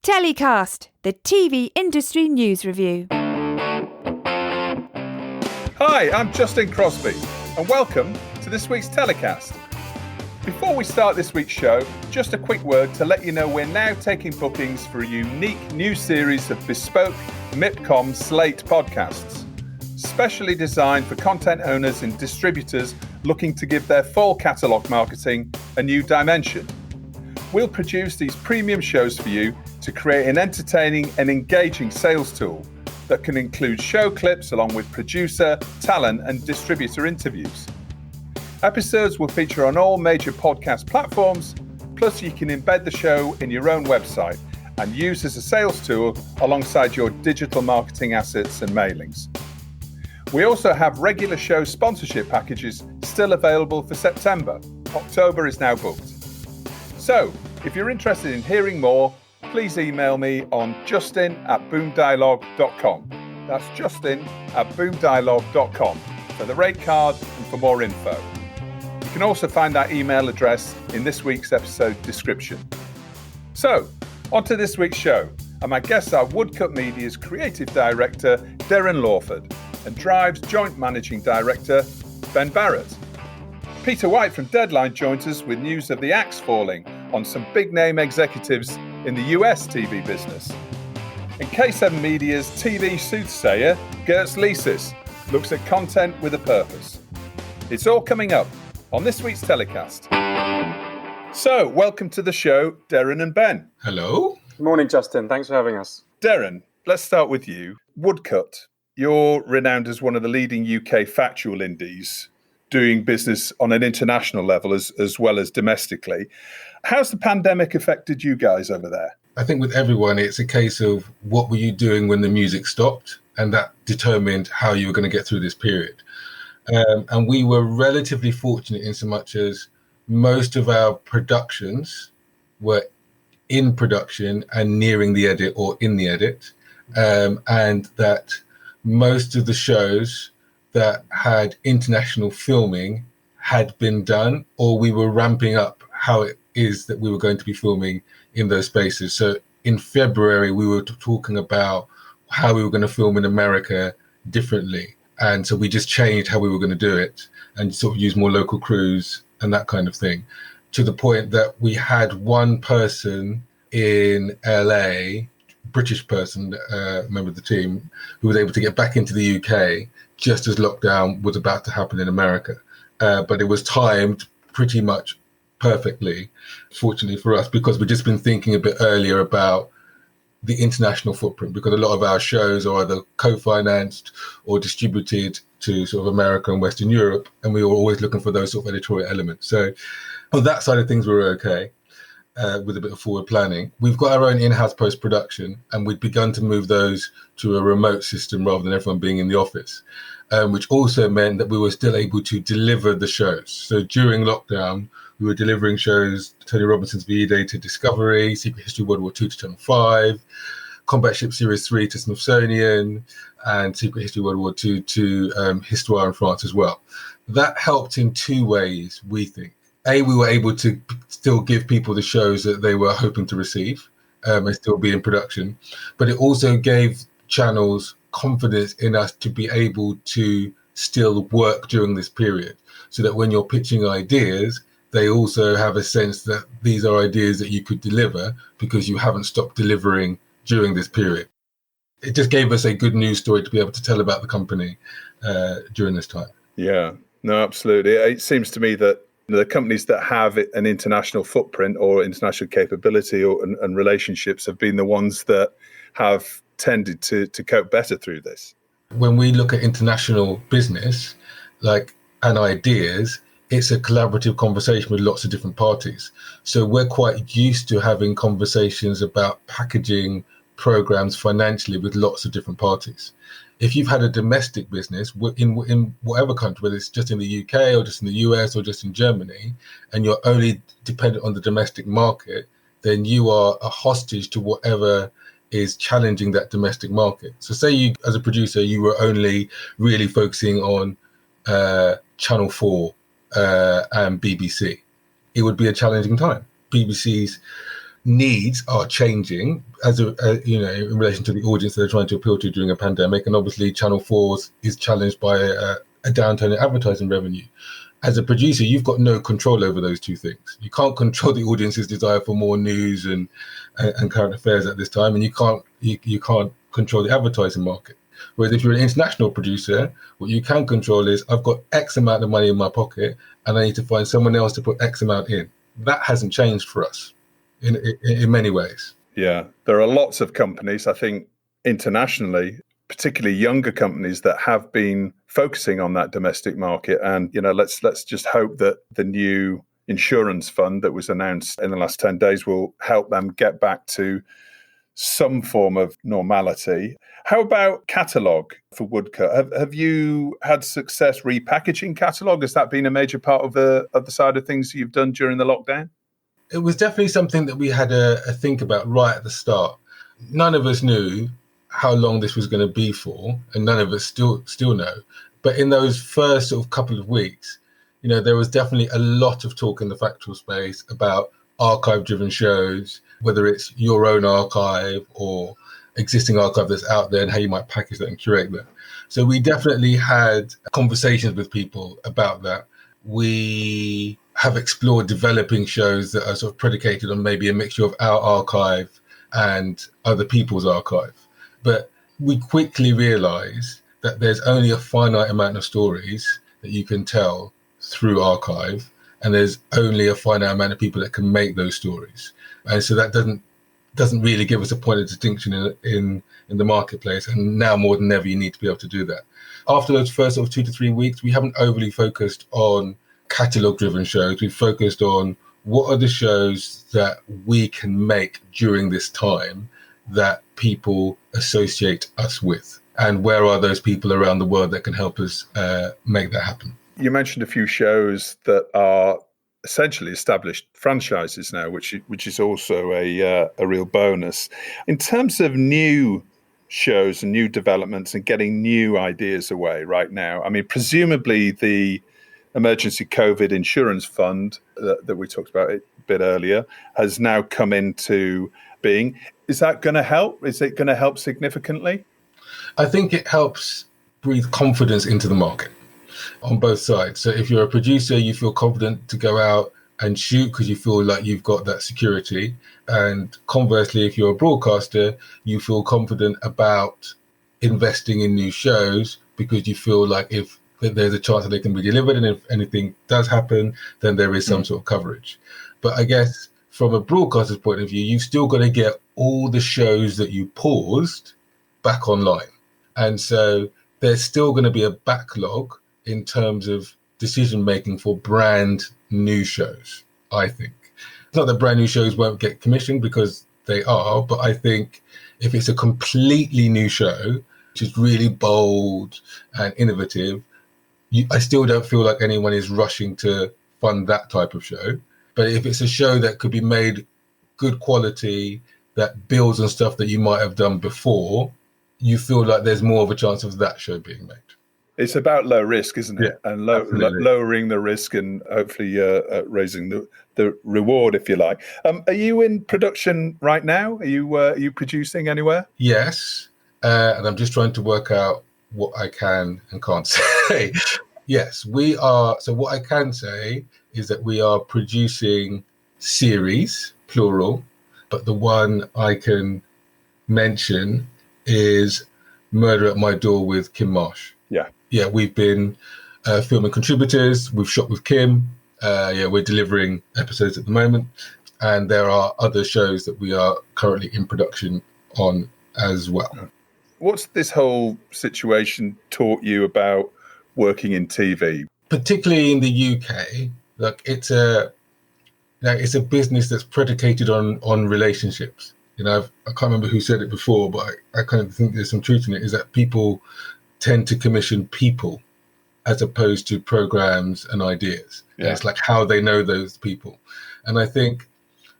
TellyCast, the TV industry news review. Hi, I'm Justin Crosby, and welcome to this week's TellyCast. Before we start this week's show, just a quick word to let you know we're now taking bookings for a unique new series of bespoke MIPCOM Slate podcasts, specially designed for content owners and distributors looking to give their full catalogue marketing a new dimension. We'll produce these premium shows for you to create an entertaining and engaging sales tool that can include show clips along with producer, talent and distributor interviews. Episodes will feature on all major podcast platforms, plus you can embed the show in your own website and use as a sales tool alongside your digital marketing assets and mailings. We also have regular show sponsorship packages still available for September. October is now booked. So, if you're interested in hearing more, please email me on justin@boomdialogue.com. That's justin@boomdialogue.com for the rate card and for more info. You can also find that email address in this week's episode description. So, on to this week's show, and my guests are Woodcut Media's Creative Director, Derren Lawford, and Drive's Joint Managing Director, Ben Barrett. Peter White from Deadline joins us with news of the axe falling on some big-name executives in the US TV business. And K7 Media's TV soothsayer, Girts Licis, looks at content with a purpose. It's all coming up on this week's TellyCast. So, welcome to the show, Derren and Ben. Hello. Good morning, Justin. Thanks for having us. Derren, let's start with you. Woodcut, you're renowned as one of the leading UK factual indies, doing business on an international level as well as domestically. How's the pandemic affected you guys over there? I think with everyone, it's a case of what were you doing when the music stopped? And that determined how you were going to get through this period. And we were relatively fortunate in so much as most of our productions were in production and nearing the edit or in the edit. And that most of the shows that had international filming had been done, or we were ramping up how it is that we were going to be filming in those spaces. So in February, we were talking about how we were going to film in America differently. And so we just changed how we were going to do it and sort of use more local crews and that kind of thing, to the point that we had one person in LA, British person, member of the team, who was able to get back into the UK just as lockdown was about to happen in America. But it was timed pretty much perfectly, fortunately for us, because we've just been thinking a bit earlier about the international footprint, because a lot of our shows are either co-financed or distributed to sort of America and Western Europe, and we were always looking for those sort of editorial elements. So on that side of things, we were okay with a bit of forward planning. We've got our own in-house post-production, and we've begun to move those to a remote system rather than everyone being in the office, which also meant that we were still able to deliver the shows. So during lockdown, we were delivering shows, Tony Robinson's VE Day to Discovery, Secret History World War II to Channel 5, Combat Ship Series 3 to Smithsonian, and Secret History World War II to Histoire in France as well. That helped in two ways, we think. A, we were able to still give people the shows that they were hoping to receive and still be in production. But it also gave channels confidence in us to be able to still work during this period, so that when you're pitching ideas, they also have a sense that these are ideas that you could deliver because you haven't stopped delivering during this period. It just gave us a good news story to be able to tell about the company during this time. Yeah, no, absolutely. It seems to me that the companies that have an international footprint or international capability and relationships have been the ones that have tended to cope better through this. When we look at international business, and ideas, it's a collaborative conversation with lots of different parties. So we're quite used to having conversations about packaging programs financially with lots of different parties. If you've had a domestic business in whatever country, whether it's just in the UK or just in the US or just in Germany, and you're only dependent on the domestic market, then you are a hostage to whatever is challenging that domestic market. So say you, as a producer, you were only really focusing on Channel 4 and BBC. It would be a challenging time. BBC's needs are changing as in relation to the audience they're trying to appeal to during a pandemic, and obviously Channel 4 is challenged by a downturn in advertising revenue. As a producer, you've got no control over those two things. You can't control the audience's desire for more news and current affairs at this time, and you can't control the advertising market. Whereas if you're an international producer, what you can control is, I've got X amount of money in my pocket and I need to find someone else to put X amount in. That hasn't changed for us in many ways. Yeah, there are lots of companies, I think, internationally, particularly younger companies, that have been focusing on that domestic market. And, let's just hope that the new insurance fund that was announced in the last 10 days will help them get back to some form of normality. How about catalogue for Woodcut? Have you had success repackaging catalogue? Has that been a major part of the side of things you've done during the lockdown? It was definitely something that we had a think about right at the start. None of us knew how long this was going to be for, and none of us still know. But in those first sort of couple of weeks, there was definitely a lot of talk in the factual space about archive-driven shows, whether it's your own archive or existing archive that's out there, and how you might package that and curate that. So we definitely had conversations with people about that. We have explored developing shows that are sort of predicated on maybe a mixture of our archive and other people's archive. But we quickly realized that there's only a finite amount of stories that you can tell through archive, and there's only a finite amount of people that can make those stories. And so that doesn't really give us a point of distinction in the marketplace. And now more than ever, you need to be able to do that. After those first sort of 2 to 3 weeks, we haven't overly focused on catalogue-driven shows. We've focused on what are the shows that we can make during this time that people associate us with, and where are those people around the world that can help us make that happen. You mentioned a few shows that are essentially established franchises now, which is also a real bonus. In terms of new shows and new developments and getting new ideas away right now, I mean, presumably the emergency COVID insurance fund that we talked about a bit earlier has now come into being. Is that going to help? Is it going to help significantly? I think it helps breathe confidence into the market on both sides. So if you're a producer, you feel confident to go out and shoot because you feel like you've got that security. And conversely, if you're a broadcaster, you feel confident about investing in new shows because you feel like if there's a chance that they can be delivered, and if anything does happen, then there is some sort of coverage. But I guess from a broadcaster's point of view, you've still got to get all the shows that you paused back online. And so there's still going to be a backlog in terms of decision making for brand new shows, I think. It's not that brand new shows won't get commissioned, because they are, but I think if it's a completely new show, which is really bold and innovative, I still don't feel like anyone is rushing to fund that type of show. But if it's a show that could be made good quality, that builds on stuff that you might have done before, you feel like there's more of a chance of that show being made. It's about low risk, isn't it? Yeah, and lowering the risk and hopefully raising the reward, if you like. Are you in production right now? Are you producing anywhere? Yes, and I'm just trying to work out what I can and can't say. Yes, we are. So what I can say is that we are producing series, plural, but the one I can mention is Murder at My Door with Kim Marsh. Yeah, we've been filming contributors. We've shot with Kim. We're delivering episodes at the moment. And there are other shows that we are currently in production on as well. What's this whole situation taught you about working in TV? Particularly in the UK, like it's a business that's predicated on relationships. I can't remember who said it before, but I kind of think there's some truth in it, is that people tend to commission people as opposed to programs and ideas. Yeah. And it's like how they know those people. And I think,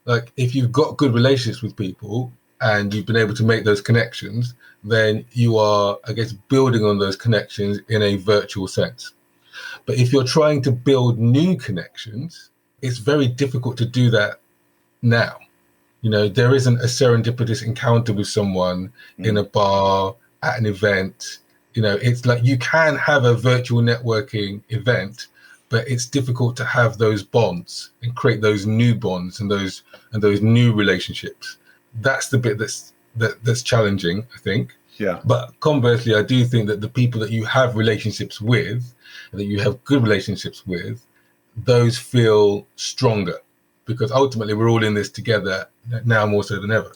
like, if you've got good relationships with people and you've been able to make those connections, then you are, I guess, building on those connections in a virtual sense. But if you're trying to build new connections, it's very difficult to do that now. You know, there isn't a serendipitous encounter with someone in a bar, at an event. You know, it's like you can have a virtual networking event, but it's difficult to have those bonds and create those new bonds and those new relationships. That's the bit that's challenging, I think. Yeah. But conversely, I do think that the people that you have relationships with, that you have good relationships with, those feel stronger, because ultimately we're all in this together now more so than ever.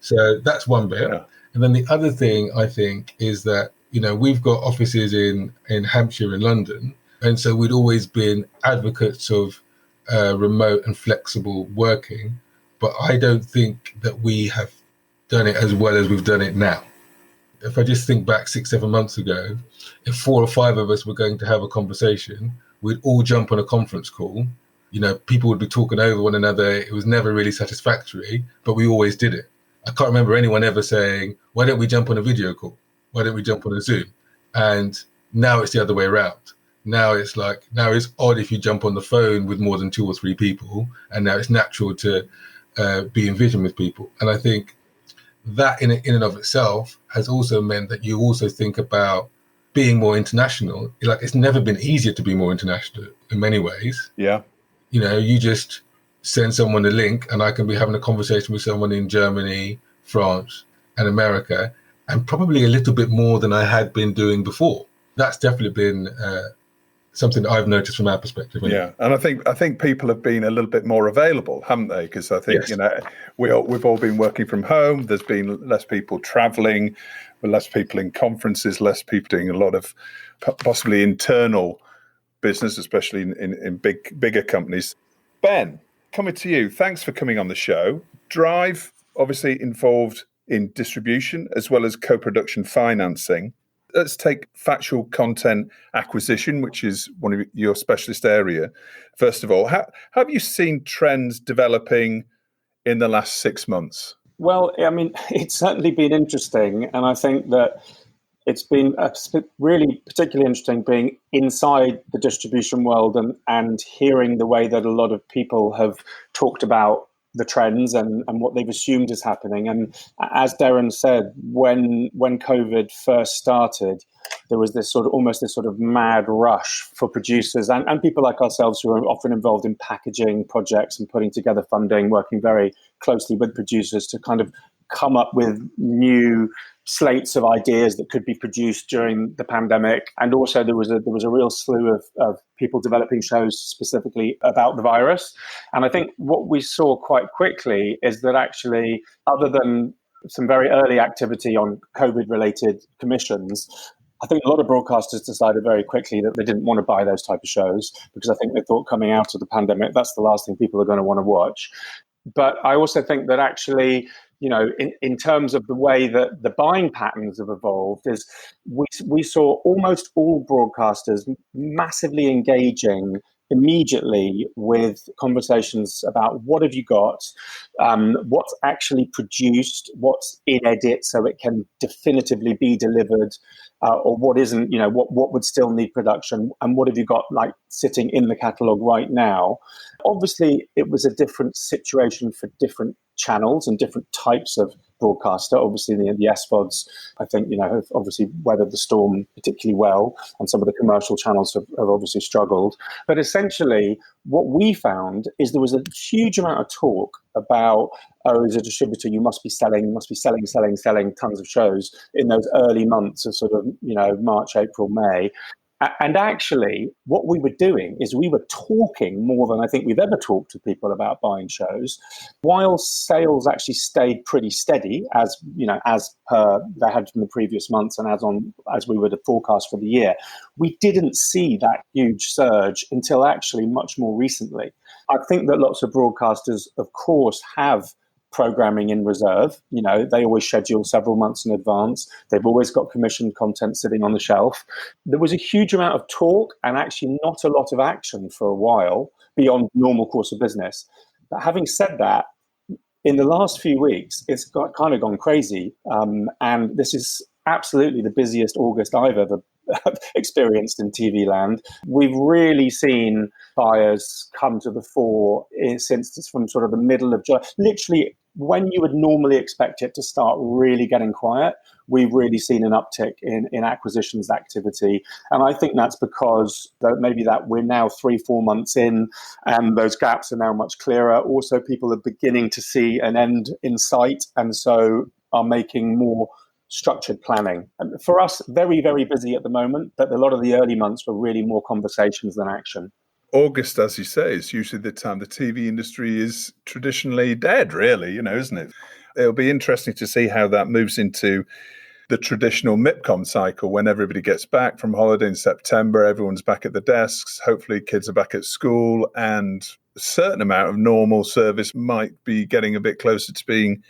So that's one bit. Yeah. And then the other thing I think is that, you know, we've got offices in Hampshire and London. And so we'd always been advocates of remote and flexible working. But I don't think that we have done it as well as we've done it now. If I just think back 6-7 months ago, if 4 or 5 of us were going to have a conversation, we'd all jump on a conference call. You know, people would be talking over one another. It was never really satisfactory, but we always did it. I can't remember anyone ever saying, why don't we jump on a video call? Why don't we jump on a Zoom? And now it's the other way around. Now it's odd if you jump on the phone with more than 2 or 3 people, and now it's natural to be in vision with people. And I think that in and of itself has also meant that you also think about being more international. Like, it's never been easier to be more international in many ways. Yeah. You know, you just send someone a link and I can be having a conversation with someone in Germany, France, and America, and probably a little bit more than I had been doing before. That's definitely been something that I've noticed from our perspective. Yeah, and I think people have been a little bit more available, haven't they? Because I think, yes, you know, we've all been working from home. There's been less people traveling, less people in conferences, less people doing a lot of possibly internal business, especially in bigger companies. Ben, coming to you. Thanks for coming on the show. Drive, obviously involved in distribution as well as co-production financing. Let's take factual content acquisition, which is one of your specialist area. First of all, how have you seen trends developing in the last 6 months? Well, I mean, it's certainly been interesting. And I think that it's been really particularly interesting being inside the distribution world and hearing the way that a lot of people have talked about the trends and what they've assumed is happening. And as Derren said, when COVID first started, there was this sort of mad rush for producers and people like ourselves who are often involved in packaging projects and putting together funding, working very closely with producers to kind of come up with new slates of ideas that could be produced during the pandemic. And also there was a real slew of people developing shows specifically about the virus. And I think what we saw quite quickly is that actually, other than some very early activity on COVID-related commissions, I think a lot of broadcasters decided very quickly that they didn't want to buy those type of shows, because I think they thought coming out of the pandemic, that's the last thing people are going to want to watch. But I also think that actually, you know, in terms of the way that the buying patterns have evolved, is we saw almost all broadcasters massively engaging immediately with conversations about what have you got, what's actually produced, what's in edit so it can definitively be delivered, or what isn't, you know, what would still need production, and what have you got like sitting in the catalogue right now. Obviously, it was a different situation for different channels and different types of broadcaster. Obviously, the SVODs, I think, you know, have obviously weathered the storm particularly well, and some of the commercial channels have obviously struggled. But essentially, what we found is there was a huge amount of talk about, oh, as a distributor, you must be selling tons of shows in those early months of sort of, you know, March, April, May. And actually, what we were doing is we were talking more than I think we've ever talked to people about buying shows, while sales actually stayed pretty steady, as you know, as per they had in the previous months, and as we were to forecast for the year. We didn't see that huge surge until actually much more recently. I think that lots of broadcasters, of course, have programming in reserve. You know, they always schedule several months in advance. They've always got commissioned content sitting on the shelf. There was a huge amount of talk and actually not a lot of action for a while beyond normal course of business. But having said that, in the last few weeks, it's kind of gone crazy. And this is absolutely the busiest August I've ever experienced in TV land. We've really seen buyers come to the fore from sort of the middle of July. Literally, when you would normally expect it to start really getting quiet, we've really seen an uptick in acquisitions activity. And I think that's because maybe that we're now 3-4 months in and those gaps are now much clearer. Also, people are beginning to see an end in sight and so are making more structured planning. And for us, very, very busy at the moment, but a lot of the early months were really more conversations than action. August, as you say, is usually the time the TV industry is traditionally dead, really, isn't it? It'll be interesting to see how that moves into the traditional MIPCOM cycle when everybody gets back from holiday in September, everyone's back at the desks, hopefully kids are back at school, and a certain amount of normal service might be getting a bit closer to being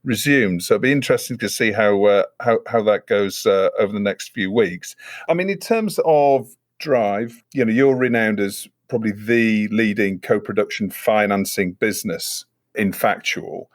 resumed. So it'll be interesting to see how that goes over the next few weeks. I mean, in terms of Drive, you're renowned as probably the leading co-production financing business in Factual.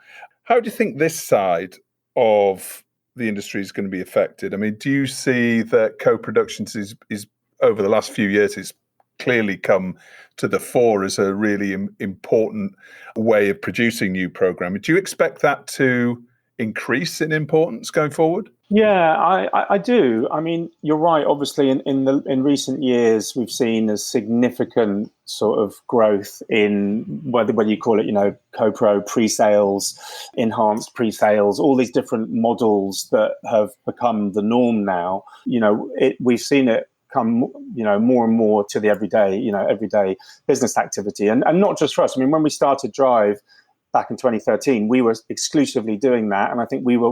How do you think this side of the industry is going to be affected? I mean, do you see that co-productions is over the last few years has clearly come to the fore as a really important way of producing new programming? Do you expect that to increase in importance going forward? Yeah, I do. I mean, you're right. Obviously, in recent years, we've seen a significant sort of growth in whether you call it, co-pro pre-sales, enhanced pre-sales, all these different models that have become the norm now. We've seen it come, more and more to the everyday business activity, and not just for us. I mean, when we started Drive back in 2013, we were exclusively doing that. And I think we were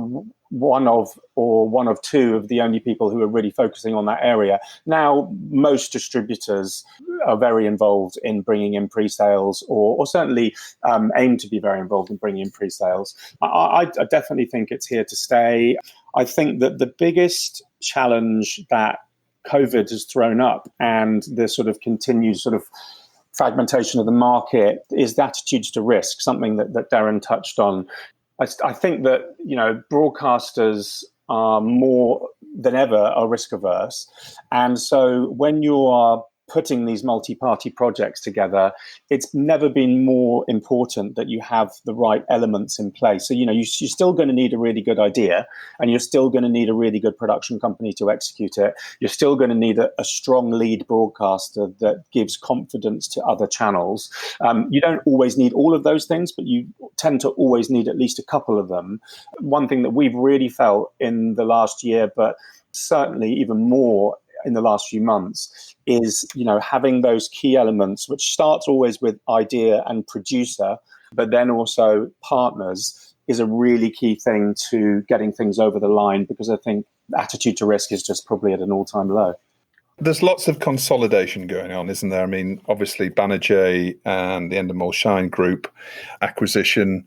one of two of the only people who were really focusing on that area. Now, most distributors are very involved in bringing in pre-sales or certainly aim to be very involved in bringing in pre-sales. I definitely think it's here to stay. I think that the biggest challenge that COVID has thrown up and the sort of continued sort of fragmentation of the market is the attitudes to risk, something that Derren touched on. I think that, broadcasters are more than ever are risk averse. And so when you are putting these multi-party projects together, it's never been more important that you have the right elements in place. So, you're still going to need a really good idea, and you're still going to need a really good production company to execute it. You're still going to need a strong lead broadcaster that gives confidence to other channels. You don't always need all of those things, but you tend to always need at least a couple of them. One thing that we've really felt in the last year, but certainly even more in the last few months, is having those key elements, which starts always with idea and producer, but then also partners, is a really key thing to getting things over the line, because I think attitude to risk is just probably at an all-time low. There's lots of consolidation going on, isn't there? I mean, obviously, Banijay and the Endemol Shine Group acquisition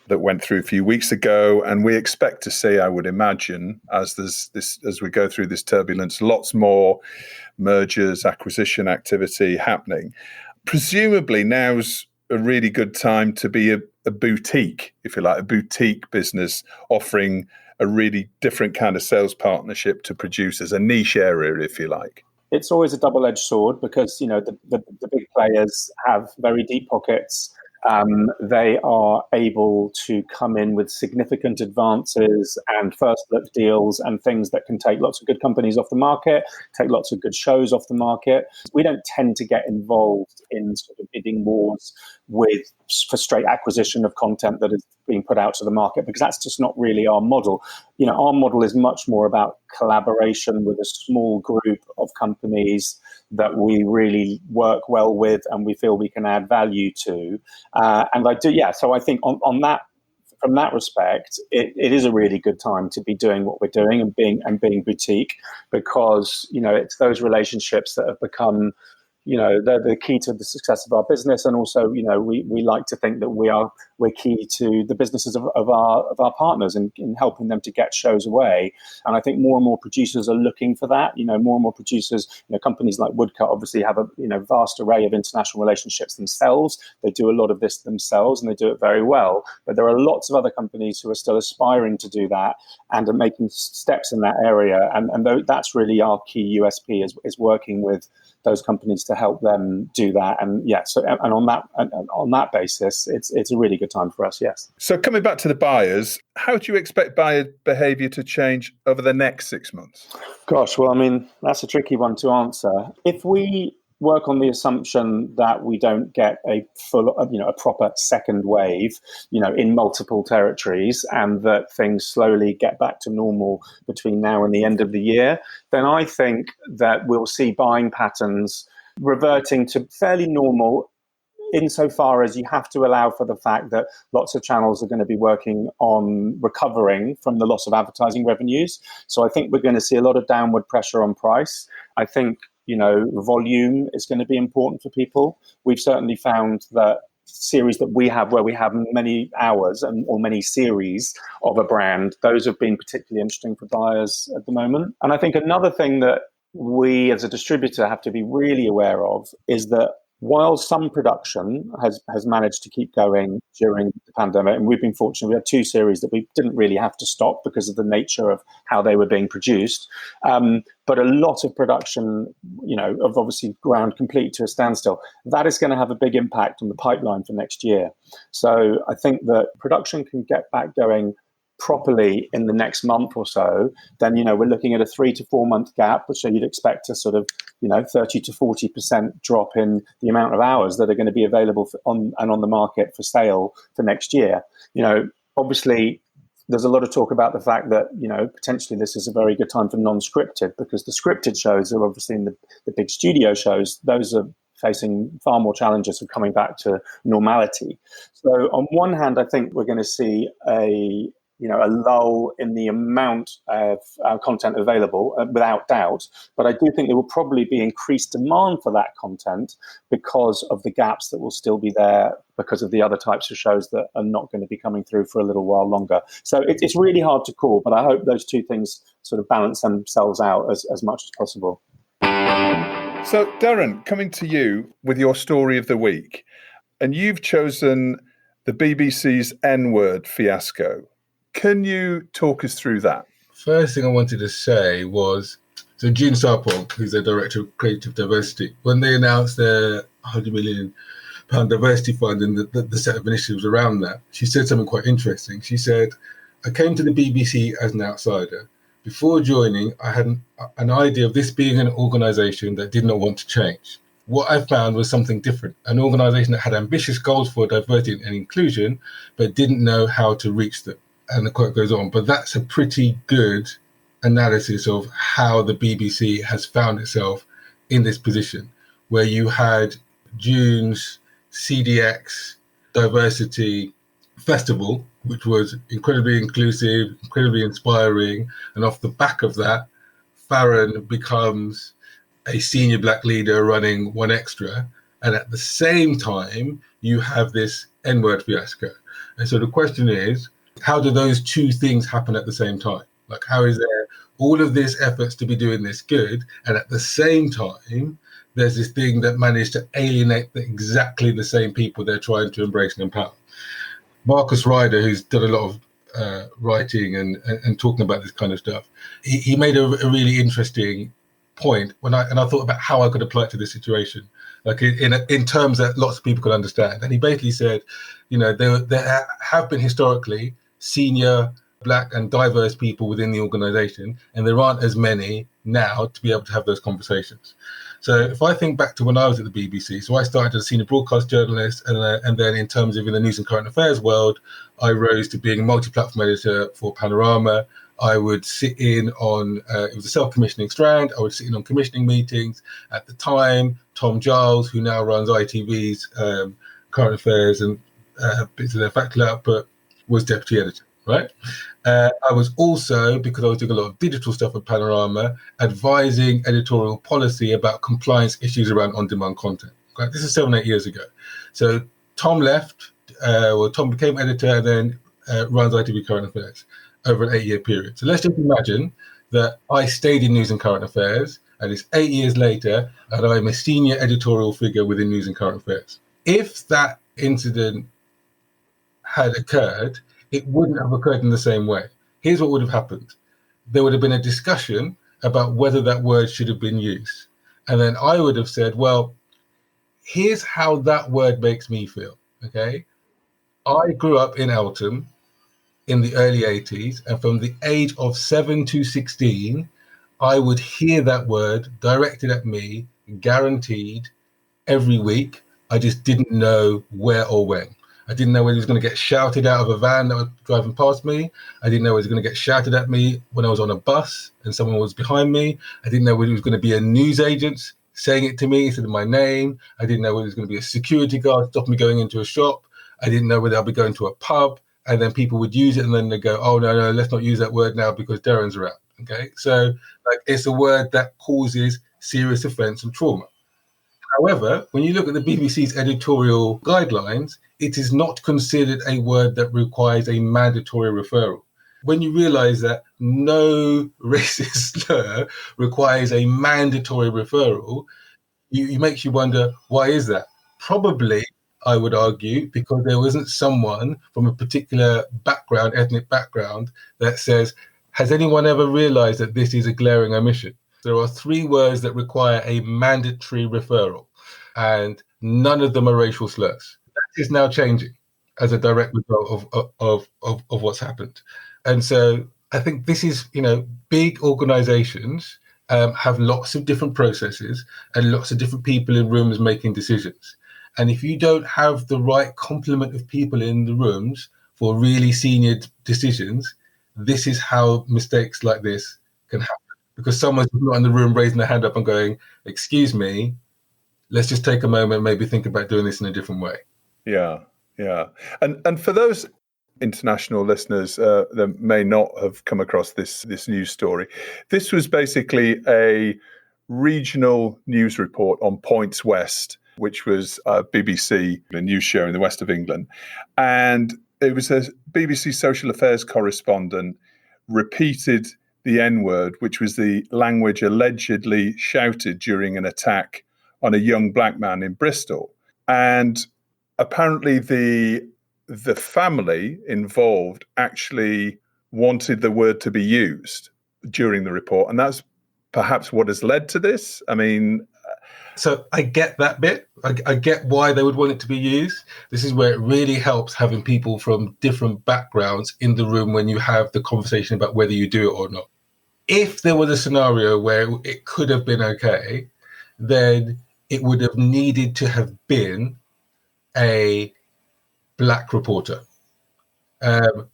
that went through a few weeks ago, and we expect to see, I would imagine, as we go through this turbulence, lots more mergers, acquisition activity happening. Presumably, now's a really good time to be a boutique, if you like, a boutique business offering a really different kind of sales partnership to producers, a niche area, if you like. It's always a double-edged sword because, the big players have very deep pockets. They are able to come in with significant advances and first look deals and things that can take lots of good companies off the market, take lots of good shows off the market. We don't tend to get involved in sort of bidding wars for straight acquisition of content that is being put out to the market, because that's just not really our model. Our model is much more about collaboration with a small group of companies that we really work well with and we feel we can add value to. And I do, yeah. So I think on that, from that respect, it is a really good time to be doing what we're doing and being boutique, because it's those relationships that have become, they're the key to the success of our business. And also, we like to think that we're key to the businesses of our partners and in helping them to get shows away. And I think more and more producers are looking for that. More and more producers, companies like Woodcut obviously have a vast array of international relationships themselves. They do a lot of this themselves and they do it very well. But there are lots of other companies who are still aspiring to do that and are making steps in that area. And that's really our key USP is working with those companies to help them do that. And yeah, so and on that basis, it's a really good good time for us, yes. So coming back to the buyers, how do you expect buyer behaviour to change over the next 6 months? Gosh, well, I mean, that's a tricky one to answer. If we work on the assumption that we don't get a full, a proper second wave, in multiple territories, and that things slowly get back to normal between now and the end of the year, then I think that we'll see buying patterns reverting to fairly normal, insofar as you have to allow for the fact that lots of channels are going to be working on recovering from the loss of advertising revenues. So I think we're going to see a lot of downward pressure on price. I think, volume is going to be important for people. We've certainly found that series that we have where we have many hours or many series of a brand, those have been particularly interesting for buyers at the moment. And I think another thing that we as a distributor have to be really aware of is that while some production has managed to keep going during the pandemic, and we've been fortunate, we had 2 series that we didn't really have to stop because of the nature of how they were being produced. But a lot of production, have obviously ground complete to a standstill. That is going to have a big impact on the pipeline for next year. So I think that production can get back going properly in the next month or so. Then, we're looking at a 3 to 4 month gap, which you'd expect a sort of, 30 to 40% drop in the amount of hours that are going to be available on the market for sale for next year. Obviously, there's a lot of talk about the fact that, potentially this is a very good time for non-scripted, because the scripted shows are obviously in the big studio shows. Those are facing far more challenges of coming back to normality. So on one hand, I think we're going to see a lull in the amount of content available, without doubt. But I do think there will probably be increased demand for that content because of the gaps that will still be there because of the other types of shows that are not going to be coming through for a little while longer. So it's really hard to call, but I hope those two things sort of balance themselves out as much as possible. So, Derren, coming to you with your story of the week, and you've chosen the BBC's N-word fiasco. Can you talk us through that? First thing I wanted to say was, so June Sarpong, who's the Director of Creative Diversity, when they announced their £100 million diversity fund and the set of initiatives around that, she said something quite interesting. She said, I came to the BBC as an outsider. Before joining, I had an idea of this being an organisation that did not want to change. What I found was something different, an organisation that had ambitious goals for diversity and inclusion, but didn't know how to reach them. And the quote goes on, but that's a pretty good analysis of how the BBC has found itself in this position, where you had June's CDX Diversity Festival, which was incredibly inclusive, incredibly inspiring. And off the back of that, Farron becomes a senior black leader running One Extra. And at the same time, you have this N-word fiasco. And so the question is, how do those two things happen at the same time? Like, how is there all of this efforts to be doing this good, and at the same time, there's this thing that managed to alienate exactly the same people they're trying to embrace and empower? Marcus Ryder, who's done a lot of writing and talking about this kind of stuff, he made a really interesting point when I thought about how I could apply it to this situation, like in terms that lots of people could understand. And he basically said, there have been historically senior black and diverse people within the organisation, and there aren't as many now to be able to have those conversations. So if I think back to when I was at the BBC, so I started as a senior broadcast journalist, and then in terms of in the news and current affairs world, I rose to being a multi-platform editor for Panorama. I would sit in on, it was a self-commissioning strand, I would sit in on commissioning meetings. At the time, Tom Giles, who now runs ITV's current affairs and bits of their factual output, was deputy editor, right? I was also, because I was doing a lot of digital stuff at Panorama, advising editorial policy about compliance issues around on-demand content. Right? This is 7-8 years ago. So Tom left, Tom became editor and then runs ITV Current Affairs over an 8-year period. So let's just imagine that I stayed in news and current affairs, and it's 8 years later, and I'm a senior editorial figure within news and current affairs. If that incident had occurred, it wouldn't have occurred in the same way. Here's what would have happened. There would have been a discussion about whether that word should have been used. And then I would have said, well, here's how that word makes me feel, okay? I grew up in Eltham in the early 80s, and from the age of 7 to 16, I would hear that word directed at me, guaranteed, every week. I just didn't know where or when. I didn't know whether it was going to get shouted out of a van that was driving past me. I didn't know whether it was going to get shouted at me when I was on a bus and someone was behind me. I didn't know whether it was going to be a newsagent saying it to me instead of my name. I didn't know whether it was going to be a security guard stopping me going into a shop. I didn't know whether I'll be going to a pub and then people would use it and then they go, oh, no, let's not use that word now because Derren's around. Okay, so like it's a word that causes serious offence and trauma. However, when you look at the BBC's editorial guidelines, it is not considered a word that requires a mandatory referral. When you realise that no racist slur requires a mandatory referral, it makes you wonder, why is that? Probably, I would argue, because there wasn't someone from a particular background, ethnic background, that says, has anyone ever realised that this is a glaring omission? There are 3 words that require a mandatory referral, and none of them are racial slurs. That is now changing as a direct result of what's happened. And so I think this is, big organizations have lots of different processes and lots of different people in rooms making decisions. And if you don't have the right complement of people in the rooms for really senior decisions, this is how mistakes like this can happen. Because someone's not in the room raising their hand up and going, excuse me, let's just take a moment, maybe think about doing this in a different way. Yeah. And for those international listeners that may not have come across this news story, this was basically a regional news report on Points West, which was a BBC news show in the west of England. And it was a BBC social affairs correspondent repeated the N-word, which was the language allegedly shouted during an attack on a young black man in Bristol. And apparently the family involved actually wanted the word to be used during the report. And that's perhaps what has led to this. I mean... So I get that bit. I get why they would want it to be used. This is where it really helps having people from different backgrounds in the room when you have the conversation about whether you do it or not. If there was a scenario where it could have been okay, then it would have needed to have been a black reporter.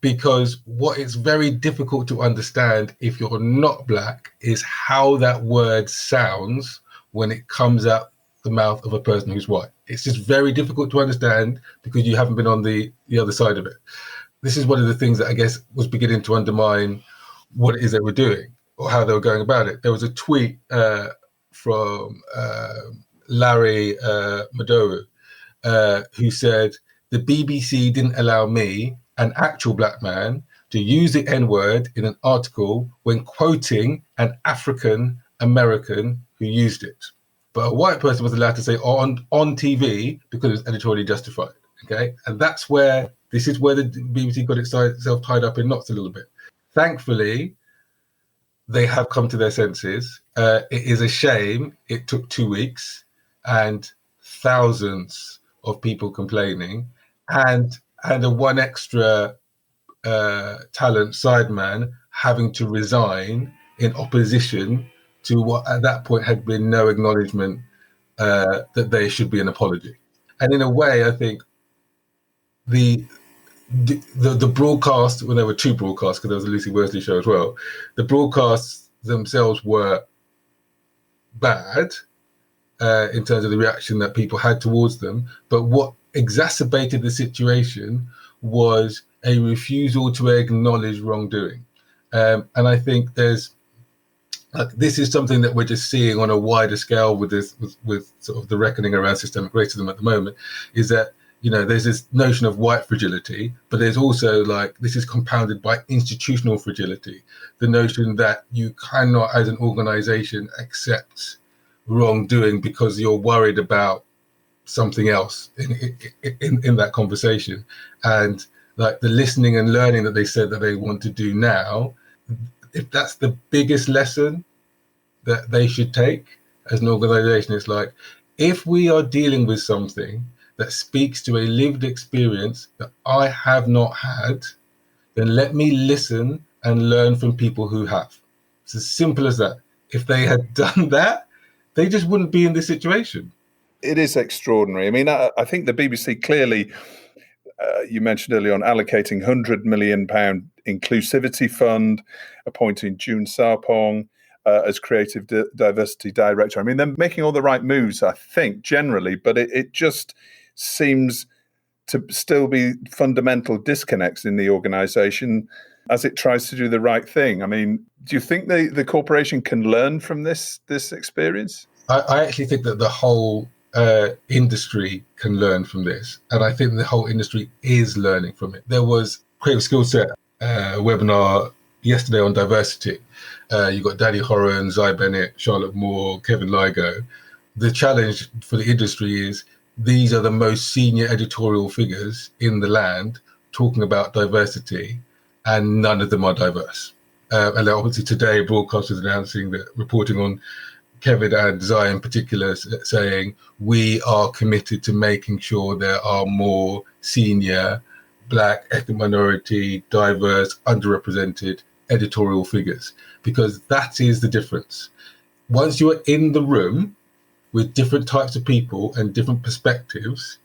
Because what is very difficult to understand if you're not black is how that word sounds when it comes out the mouth of a person who's white. It's just very difficult to understand because you haven't been on the other side of it. This is one of the things that I guess was beginning to undermine what it is they were doing or how they were going about it. There was a tweet from Larry Madowo who said, the BBC didn't allow me, an actual black man, to use the N-word in an article when quoting an African American who used it. But a white person was allowed to say on TV because it was editorially justified. Okay. And this is where the BBC got itself tied up in knots a little bit. Thankfully, they have come to their senses. It is a shame it took 2 weeks and thousands of people complaining and a one extra talent sideman having to resign in opposition to what at that point had been no acknowledgement that there should be an apology. And in a way, I think the broadcast, well, there were 2 broadcasts because there was a Lucy Worsley show as well. The broadcasts themselves were bad in terms of the reaction that people had towards them. But what exacerbated the situation was a refusal to acknowledge wrongdoing. And I think this is something that we're just seeing on a wider scale with sort of the reckoning around systemic racism at the moment, is that, there's this notion of white fragility, but there's also this is compounded by institutional fragility. The notion that you cannot, as an organization, accept wrongdoing because you're worried about something else in that conversation. And the listening and learning that they said that they want to do now, if that's the biggest lesson that they should take as an organization, it's if we are dealing with something that speaks to a lived experience that I have not had, then let me listen and learn from people who have. It's as simple as that. If they had done that, they just wouldn't be in this situation. It is extraordinary. I mean, I think the BBC clearly, you mentioned earlier on, allocating £100 million inclusivity fund, appointing June Sarpong as creative diversity director. I mean, they're making all the right moves, I think, generally, but it just seems to still be fundamental disconnects in the organisation as it tries to do the right thing. I mean, do you think the corporation can learn from this experience? I actually think that the whole industry can learn from this, and I think the whole industry is learning from it. There was Creative Skill Set webinar yesterday on diversity. You've got Danny Horan, Zy Bennett, Charlotte Moore, Kevin Ligo. The challenge for the industry is these are the most senior editorial figures in the land talking about diversity, and none of them are diverse. And obviously today, broadcasters announcing that, reporting on Kevin and Zy in particular, saying we are committed to making sure there are more senior Black, ethnic minority, diverse, underrepresented editorial figures, because that is the difference. Once you are in the room with different types of people and different perspectives,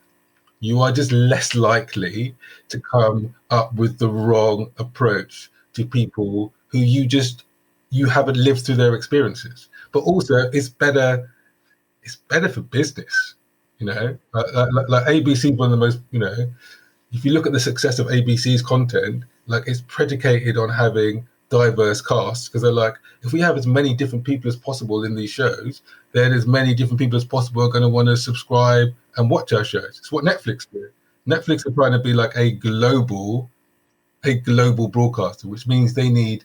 you are just less likely to come up with the wrong approach to people who you haven't lived through their experiences. But also, it's better for business, you know. Like ABC is one of the most, you know, if you look at the success of ABC's content, like it's predicated on having diverse casts, because they're like, if we have as many different people as possible in these shows, then as many different people as possible are going to want to subscribe and watch our shows. It's what Netflix do. Netflix are trying to be like a global broadcaster, which means they need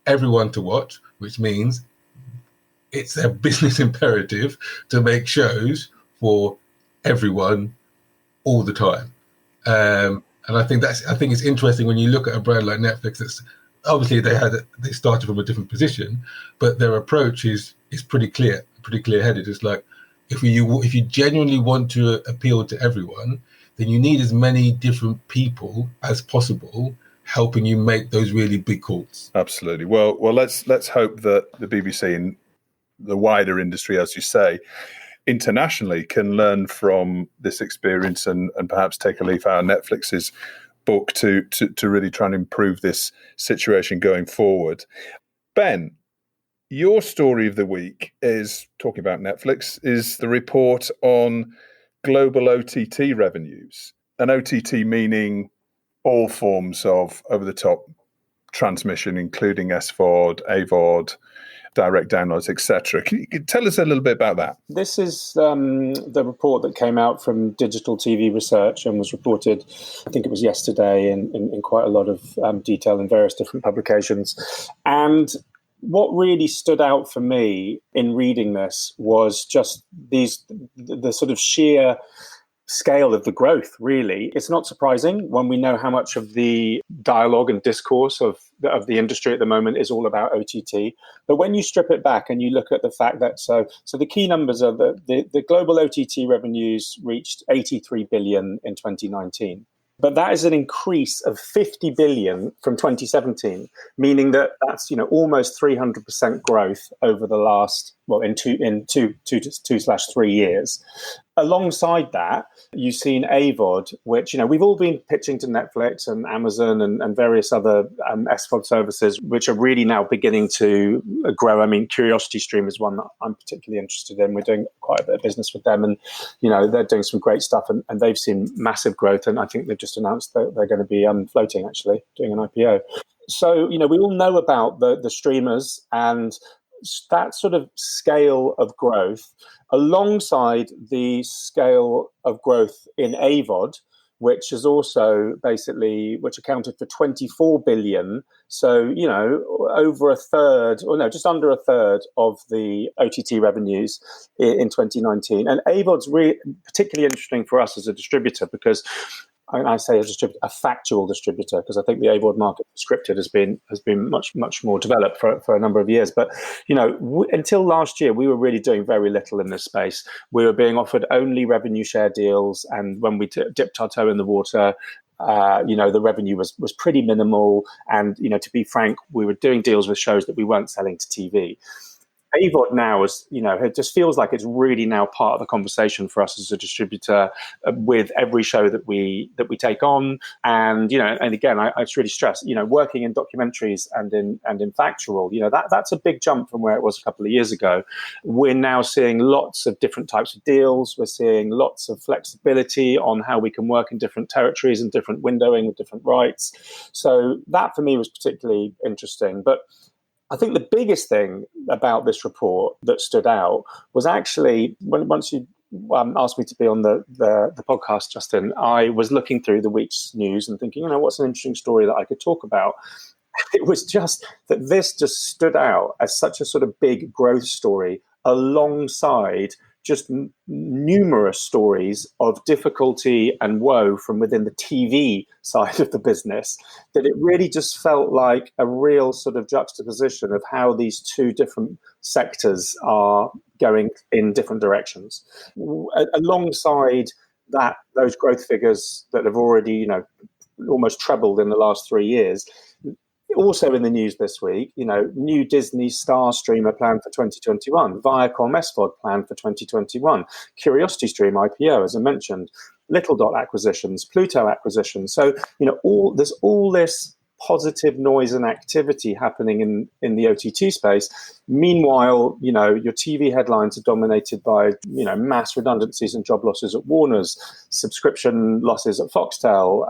everyone to watch, which means it's their business imperative to make shows for everyone all the time. And I think it's interesting when you look at a brand like Netflix. That's obviously they started from a different position, but their approach is pretty clear-headed. It's like if you genuinely want to appeal to everyone, then you need as many different people as possible helping you make those really big calls. Absolutely. Well, let's hope that the BBC and the wider industry, as you say, internationally can learn from this experience and perhaps take a leaf out of Netflix's book to really try and improve this situation going forward. Ben, your story of the week is, talking about Netflix, is the report on global OTT revenues, and OTT meaning all forms of over-the-top transmission, including SVOD, AVOD, direct downloads, etc. Can you tell us a little bit about that? This is the report that came out from Digital TV Research and was reported, I think it was yesterday, in quite a lot of detail in various different publications. And what really stood out for me in reading this was just the sort of sheer scale of the growth, really. It's not surprising when we know how much of the dialogue and discourse of the industry at the moment is all about OTT. But when you strip it back and you look at the fact that, so the key numbers are that the global OTT revenues reached 83 billion in 2019. But that is an increase of 50 billion from 2017, meaning that's almost 300% growth over the last, in 2/3 years. Alongside that, you've seen AVOD, which we've all been pitching to Netflix and Amazon and various other SVOD services, which are really now beginning to grow. I mean, CuriosityStream is one that I'm particularly interested in. We're doing quite a bit of business with them, and they're doing some great stuff, and they've seen massive growth. And I think they've just announced that they're going to be floating, actually, doing an IPO. So we all know about the streamers and that sort of scale of growth, alongside the scale of growth in AVOD, which is also which accounted for 24 billion. So, over a third, or no, just under a third of the OTT revenues in 2019. And AVOD's particularly interesting for us as a distributor, because I say a distributor, a factual distributor, because I think the AVOD market scripted has been much more developed for a number of years. But until last year, we were really doing very little in this space. We were being offered only revenue share deals, and when we dipped our toe in the water, the revenue was pretty minimal. And to be frank, we were doing deals with shows that we weren't selling to TV. AVOD now is, it just feels like it's really now part of the conversation for us as a distributor with every show that we take on. And, and again, I really stress, working in documentaries and in factual, that's a big jump from where it was a couple of years ago. We're now seeing lots of different types of deals. We're seeing lots of flexibility on how we can work in different territories and different windowing with different rights. So that for me was particularly interesting. But I think the biggest thing about this report that stood out was actually once you asked me to be on the podcast, Justin, I was looking through the week's news and thinking, what's an interesting story that I could talk about? It was just that this just stood out as such a sort of big growth story alongside just numerous stories of difficulty and woe from within the TV side of the business, that it really just felt like a real sort of juxtaposition of how these two different sectors are going in different directions. Alongside that, those growth figures that have already, almost trebled in the last 3 years. Also in the news this week, new Disney Star streamer planned for 2021, Viacom SVOD planned for 2021, Curiosity Stream IPO, as I mentioned, Little Dot acquisitions, Pluto acquisitions. So, there's all this positive noise and activity happening in the OTT space. Meanwhile, your TV headlines are dominated by, mass redundancies and job losses at Warner's, subscription losses at Foxtel,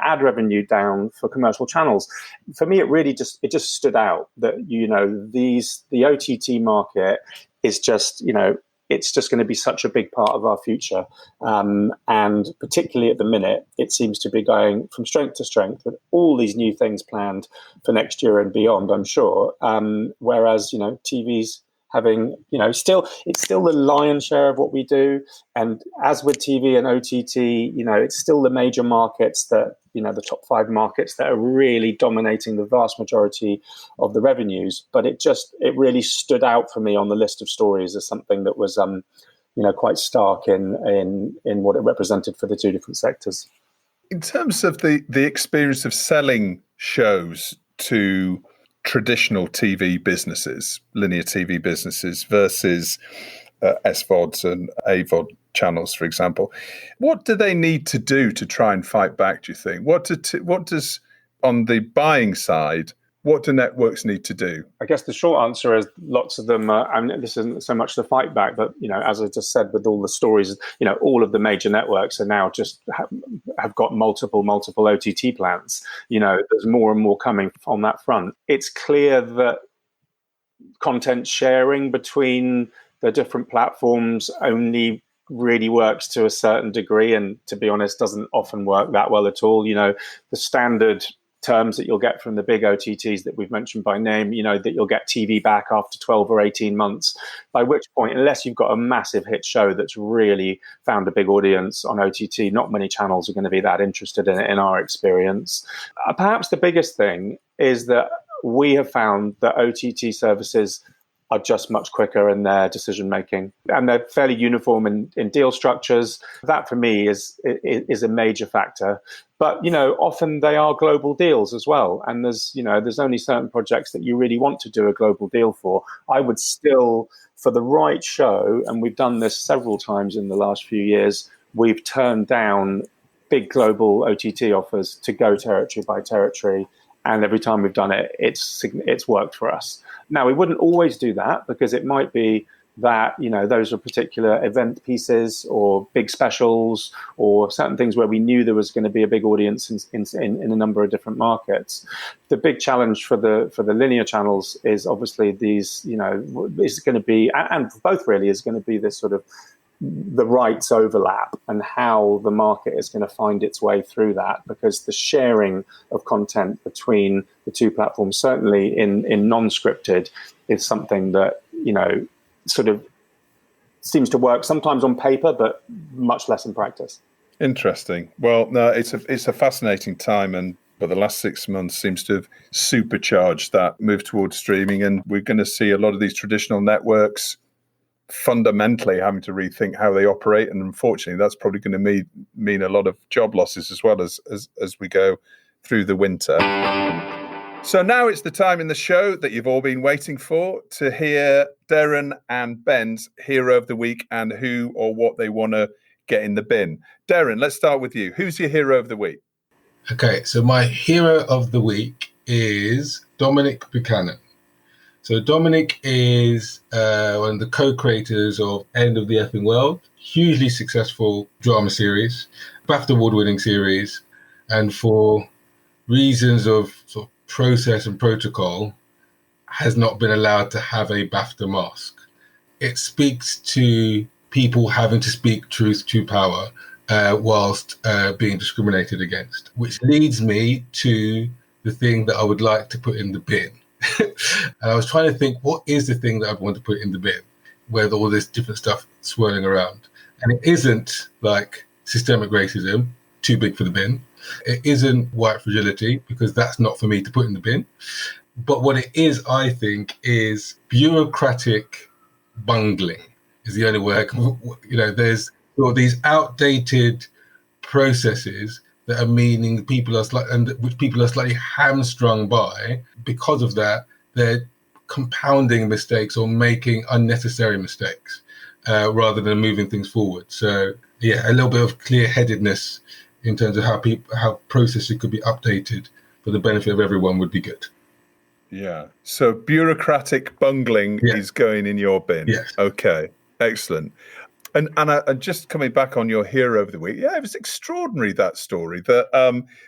ad revenue down for commercial channels. For me, it just stood out that, the OTT market is just, it's just going to be such a big part of our future. And particularly at the minute, it seems to be going from strength to strength with all these new things planned for next year and beyond, I'm sure. Whereas, TV's having, it's still the lion's share of what we do. And as with TV and OTT, it's still the major markets that, the top 5 markets that are really dominating the vast majority of the revenues. But it really stood out for me on the list of stories as something that was, quite stark in what it represented for the two different sectors. In terms of the experience of selling shows to traditional TV businesses, linear TV businesses versus SVODs and AVOD channels, for example, what do they need to do to try and fight back, do you think? What does, on the buying side, what do networks need to do? I guess the short answer is lots of them, this isn't so much the fight back, but, as I just said, with all the stories, all of the major networks are now just have got multiple OTT plans. There's more and more coming on that front. It's clear that content sharing between the different platforms only really works to a certain degree, and to be honest, doesn't often work that well at all. The standard terms that you'll get from the big OTTs that we've mentioned by name, that you'll get TV back after 12 or 18 months, by which point, unless you've got a massive hit show that's really found a big audience on OTT, not many channels are going to be that interested in it, in our experience. Perhaps the biggest thing is that we have found that OTT services are just much quicker in their decision making, and they're fairly uniform in deal structures. That for me is a major factor. But often they are global deals as well, and there's only certain projects that you really want to do a global deal for. I would still, for the right show, and we've done this several times in the last few years, we've turned down big global OTT offers to go territory by territory. And every time we've done it, it's worked for us. Now, we wouldn't always do that, because it might be that, those are particular event pieces or big specials or certain things where we knew there was going to be a big audience in a number of different markets. The big challenge for the linear channels is obviously these, is going to be, and both really is going to be this sort of the rights overlap and how the market is going to find its way through that, because the sharing of content between the two platforms, certainly in non-scripted, is something that, sort of seems to work sometimes on paper, but much less in practice. Interesting. Well, no, it's a fascinating time, but the last 6 months seems to have supercharged that move towards streaming, and we're going to see a lot of these traditional networks fundamentally having to rethink how they operate, and unfortunately, that's probably going to mean a lot of job losses as well as we go through the winter. So now it's the time in the show that you've all been waiting for, to hear Derren and Ben's hero of the week and who or what they want to get in the bin. Derren, let's start with you. Who's your hero of the week? Okay, so my hero of the week is Dominic Buchanan. So Dominic is one of the co-creators of End of the Effing World, hugely successful drama series, BAFTA award-winning series, and for reasons of sort of process and protocol, has not been allowed to have a BAFTA mask. It speaks to people having to speak truth to power whilst being discriminated against, which leads me to the thing that I would like to put in the bin. And I was trying to think, what is the thing that I'd want to put in the bin with all this different stuff swirling around? And it isn't like systemic racism, too big for the bin. It isn't white fragility, because that's not for me to put in the bin. But what it is, I think, is bureaucratic bungling is the only way. There's these outdated processes that are meaning which people are slightly hamstrung by. Because of that, they're compounding mistakes or making unnecessary mistakes rather than moving things forward. So yeah, a little bit of clear-headedness in terms of how processes could be updated for the benefit of everyone would be good. Yeah. So bureaucratic bungling is going in your bin. Yes. Okay. Excellent. And just coming back on your hero of the week, it was extraordinary, that story, that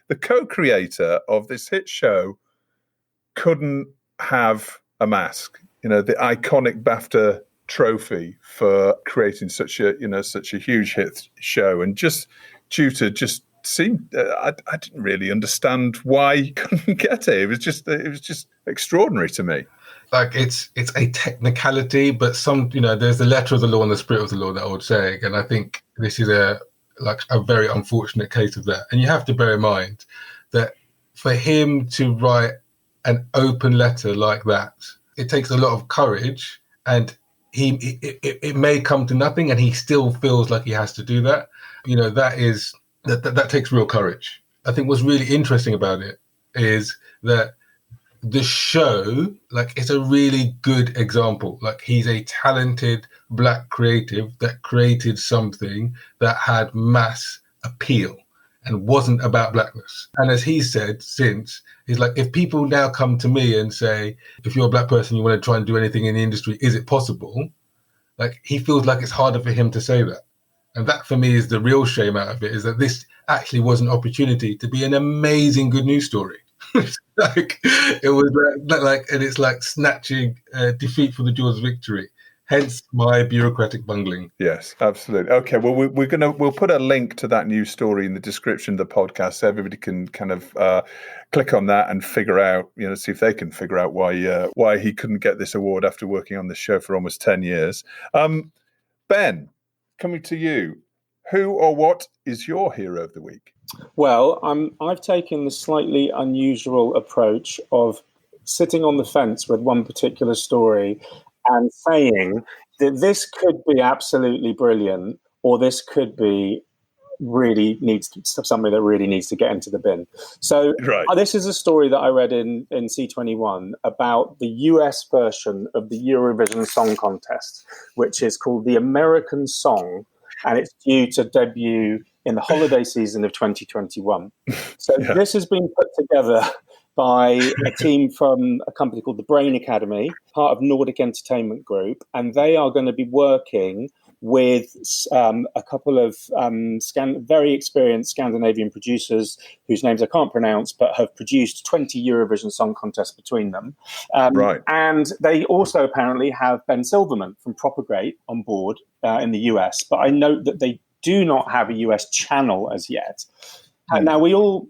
the co-creator of this hit show couldn't have a mask. The iconic BAFTA trophy for creating such a huge hit show, and just due to seemed I didn't really understand why he couldn't get it. It was just extraordinary to me. Like it's a technicality, but there's the letter of the law and the spirit of the law, that old saying, and I think this is a very unfortunate case of that. And you have to bear in mind that for him to write an open letter like that, it takes a lot of courage, and it may come to nothing, and he still feels like he has to do that. That takes real courage. I think what's really interesting about it is that the show, it's a really good example. He's a talented black creative that created something that had mass appeal and wasn't about blackness. And as he said since, he's like, if people now come to me and say, if you're a black person, you want to try and do anything in the industry, is it possible? He feels like it's harder for him to say that. And that for me is the real shame out of it, is that this actually was an opportunity to be an amazing good news story. It was and it's like snatching defeat from the jaws of victory. Hence my bureaucratic bungling. Yes, absolutely. Okay, well, we'll put a link to that news story in the description of the podcast, so everybody can kind of click on that and figure out, see if they can figure out why he couldn't get this award after working on this show for almost 10 years. Ben, coming to you, who or what is your hero of the week? Well, I've taken the slightly unusual approach of sitting on the fence with one particular story and saying that this could be absolutely brilliant, or this could be something that really needs to get into the bin. So This is a story that I read in C21 about the US version of the Eurovision Song Contest, which is called the American Song, and it's due to debut in the holiday season of 2021. So This has been put together by a team from a company called the Brain Academy, part of Nordic Entertainment Group, and they are going to be working with a couple of very experienced Scandinavian producers whose names I can't pronounce, but have produced 20 Eurovision Song Contests between them. And they also apparently have Ben Silverman from Propagate on board in the US, but I note that they do not have a US channel as yet. Now, we all,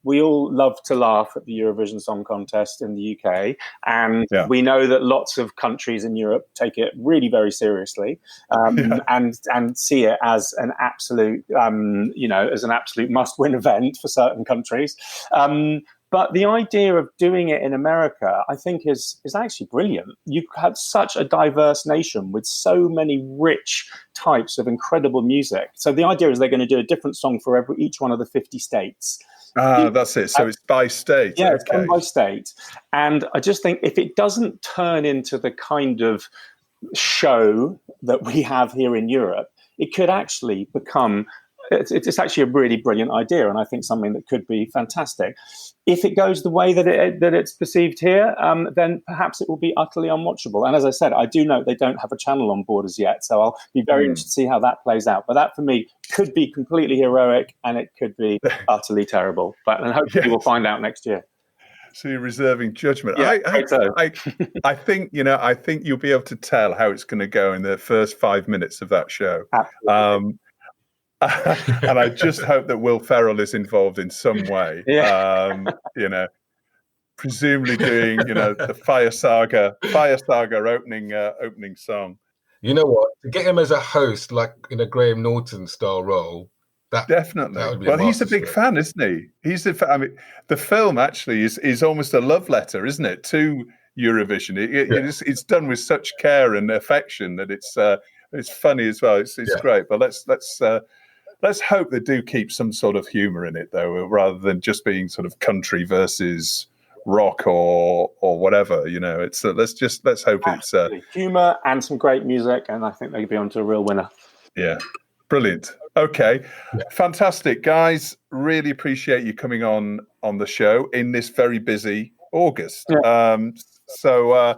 we all love to laugh at the Eurovision Song Contest in the UK, and we know that lots of countries in Europe take it really very seriously, and see it as an absolute, as an absolute must-win event for certain countries. But the idea of doing it in America, I think, is actually brilliant. You have such a diverse nation with so many rich types of incredible music. So the idea is they're going to do a different song for each one of the 50 states. That's it. So it's by state. Yeah, it's done by state. And I just think if it doesn't turn into the kind of show that we have here in Europe, it could actually become... It's actually a really brilliant idea, and I think something that could be fantastic. If it goes the way that it's perceived here, then perhaps it will be utterly unwatchable. And as I said, I do note they don't have a channel on board as yet, so I'll be very interested to see how that plays out. But that, for me, could be completely heroic, and it could be utterly terrible. And hopefully we'll find out next year. So you're reserving judgment. Yeah, I think you'll be able to tell how it's going to go in the first 5 minutes of that show. Absolutely. And I just hope that Will Ferrell is involved in some way. Presumably doing, the Fire Saga opening song. You know what? To get him as a host, like in a Graham Norton style role, definitely. That would be he's a big fan, isn't he? The film actually is almost a love letter, isn't it, to Eurovision? It's done with such care and affection that it's funny as well. It's great. But let's hope they do keep some sort of humour in it, though, rather than just being sort of country versus rock or whatever. Let's hope it's humour and some great music, and I think they'll be onto a real winner. Yeah, brilliant. Okay, fantastic, guys. Really appreciate you coming on the show in this very busy August. So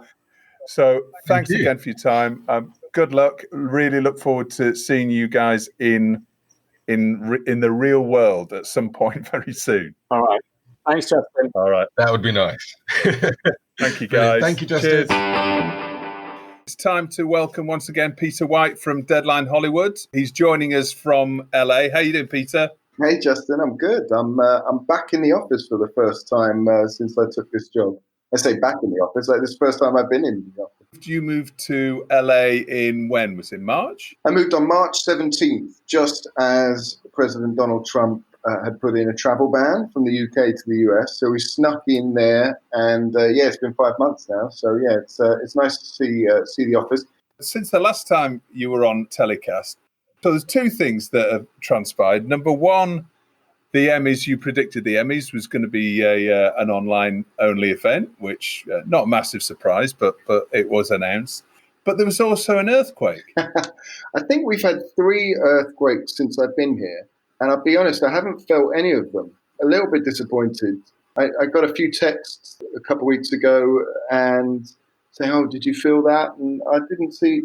thanks again for your time. Good luck. Really look forward to seeing you guys in the real world at some point very soon. All right. Thanks, Justin. All right. That would be nice. Thank you, guys. Thank you, Justin. Cheers. It's time to welcome once again Peter White from Deadline Hollywood. He's joining us from LA. How you doing, Peter? Hey, Justin. I'm good. I'm back in the office for the first time since I took this job. I say back in the office. Like, this is the first time I've been in the office. You moved to LA when? Was it March? I moved on March 17th, just as President Donald Trump had put in a travel ban from the UK to the US. So we snuck in there, and it's been 5 months now. So it's nice to see the office. Since the last time you were on TellyCast, so there's two things that have transpired. Number one, the Emmys, you predicted the Emmys was going to be an online-only event, which not a massive surprise, but it was announced. But there was also an earthquake. I think we've had 3 earthquakes since I've been here. And I'll be honest, I haven't felt any of them. A little bit disappointed. I got a few texts a couple of weeks ago and saying, "Oh, did you feel that?" And I didn't see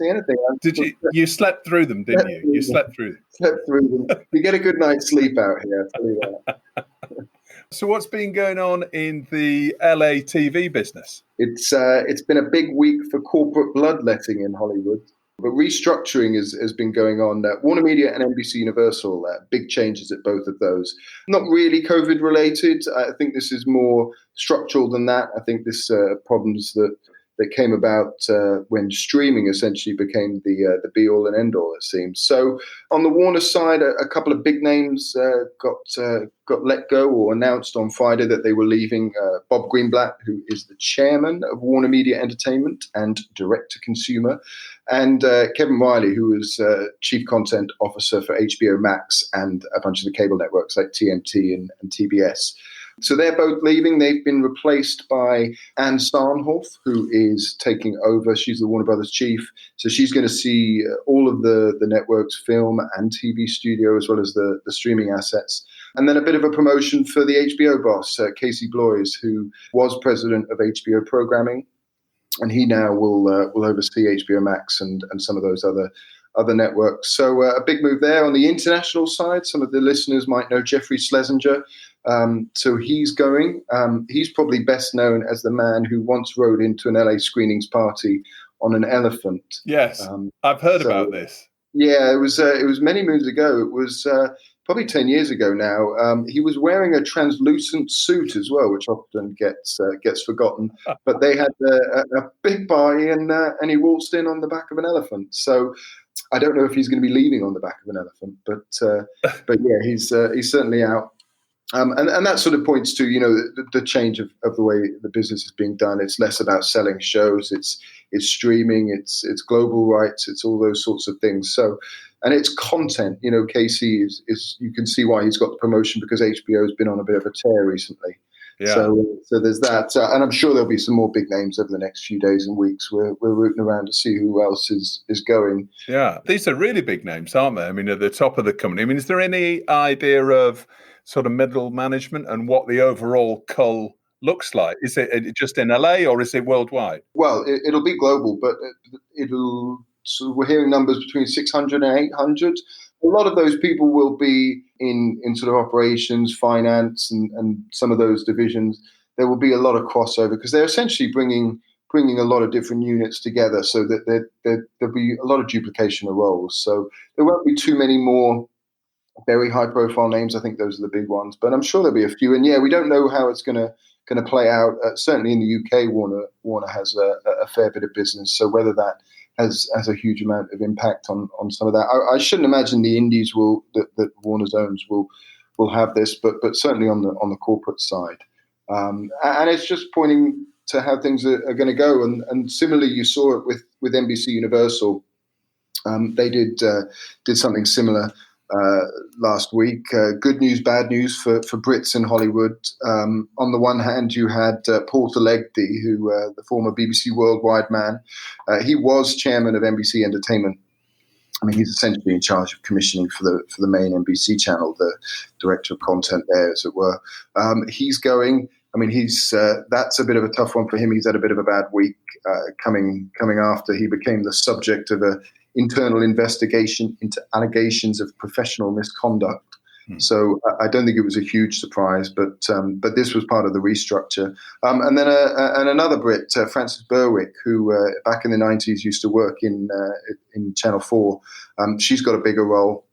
anything. Did you? You slept through them, didn't you? You slept through them. Slept through them. You get a good night's sleep out here, I'll tell you that. So what's been going on in the LA TV business? It's been a big week for corporate bloodletting in Hollywood. But restructuring has been going on. Warner Media and NBC Universal, big changes at both of those. Not really COVID related. I think this is more structural than that. I think this problems that came about when streaming essentially became the be all and end all, it seems. So on the Warner side, a couple of big names got let go or announced on Friday that they were leaving. Bob Greenblatt, who is the chairman of Warner Media Entertainment and direct to consumer, and Kevin Riley, who was chief content officer for HBO Max and a bunch of the cable networks like TNT and TBS. So they're both leaving. They've been replaced by Anne Sarnhoff, who is taking over. She's the Warner Brothers chief. So she's going to see all of the network's film and TV studio, as well as the streaming assets. And then a bit of a promotion for the HBO boss, Casey Bloys, who was president of HBO programming. And he now will oversee HBO Max and some of those other networks. So a big move there. On the international side, some of the listeners might know Jeffrey Schlesinger. So he's going. He's probably best known as the man who once rode into an LA screenings party on an elephant. Yes, I've heard about this. Yeah, it was many moons ago. It was probably 10 years ago now. He was wearing a translucent suit as well, which often gets forgotten. But they had a big party, and he waltzed in on the back of an elephant. So I don't know if he's going to be leaving on the back of an elephant, but yeah, he's certainly out. And that sort of points to, the change of the way the business is being done. It's less about selling shows. It's streaming. It's global rights. It's all those sorts of things. So, and it's content. Casey is you can see why he's got the promotion, because HBO has been on a bit of a tear recently. Yeah. So there's that, and I'm sure there'll be some more big names over the next few days and weeks. We're rooting around to see who else is going. Yeah, these are really big names, aren't they? I mean, at the top of the company. I mean, is there any idea of sort of middle management and what the overall cull looks like? Is it just in LA or is it worldwide? Well, it'll be global, but it'll. So we're hearing numbers between 600 and 800. A lot of those people will be in sort of operations, finance, and some of those divisions. There will be a lot of crossover because they're essentially bringing a lot of different units together, so that there'll be a lot of duplication of roles. So there won't be too many more very high-profile names. I think those are the big ones, but I'm sure there'll be a few. And yeah, we don't know how it's going to play out. Certainly in the UK, Warner has a fair bit of business. So whether that has a huge amount of impact on some of that, I shouldn't imagine the indies that Warner's owns will have this, but certainly on the corporate side, and it's just pointing to how things are going to go. And similarly, you saw it with NBC Universal. They did something similar last week. Good news, bad news for Brits in Hollywood. On the one hand, you had Paul Telegdi, who the former BBC Worldwide man. He was chairman of NBC Entertainment. I mean, he's essentially in charge of commissioning for the main NBC channel, the director of content there, as it were. He's going. I mean, that's a bit of a tough one for him. He's had a bit of a bad week coming after he became the subject of an internal investigation into allegations of professional misconduct. So I don't think it was a huge surprise, but this was part of the restructure. And then another Brit, Frances Berwick, who back in the 90s used to work in Channel 4. She's got a bigger role.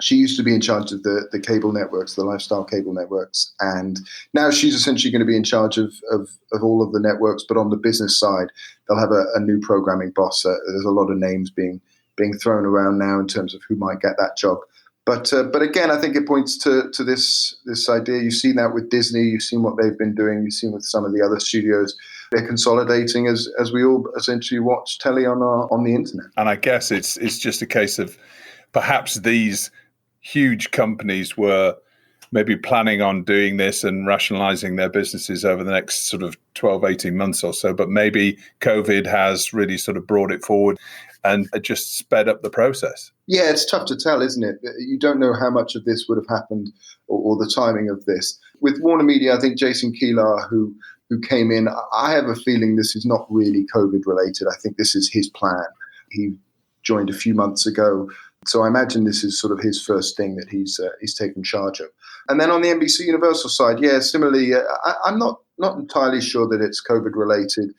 She used to be in charge of the cable networks, the lifestyle cable networks, and now she's essentially going to be in charge of all of the networks. But on the business side, they'll have a new programming boss. There's a lot of names being thrown around now in terms of who might get that job. But again, I think it points to this idea. You've seen that with Disney. You've seen what they've been doing. You've seen with some of the other studios. They're consolidating as we all essentially watch telly on the internet. And I guess it's just a case of perhaps these huge companies were maybe planning on doing this and rationalizing their businesses over the next sort of 12, 18 months or so. But maybe COVID has really sort of brought it forward and just sped up the process. Yeah, it's tough to tell, isn't it? You don't know how much of this would have happened or the timing of this. With Warner Media, I think Jason Kilar, who came in, I have a feeling this is not really COVID related. I think this is his plan. He joined a few months ago. So I imagine this is sort of his first thing that he's taken charge of. And then on the NBC Universal side, yeah, similarly, I'm not entirely sure that it's COVID related.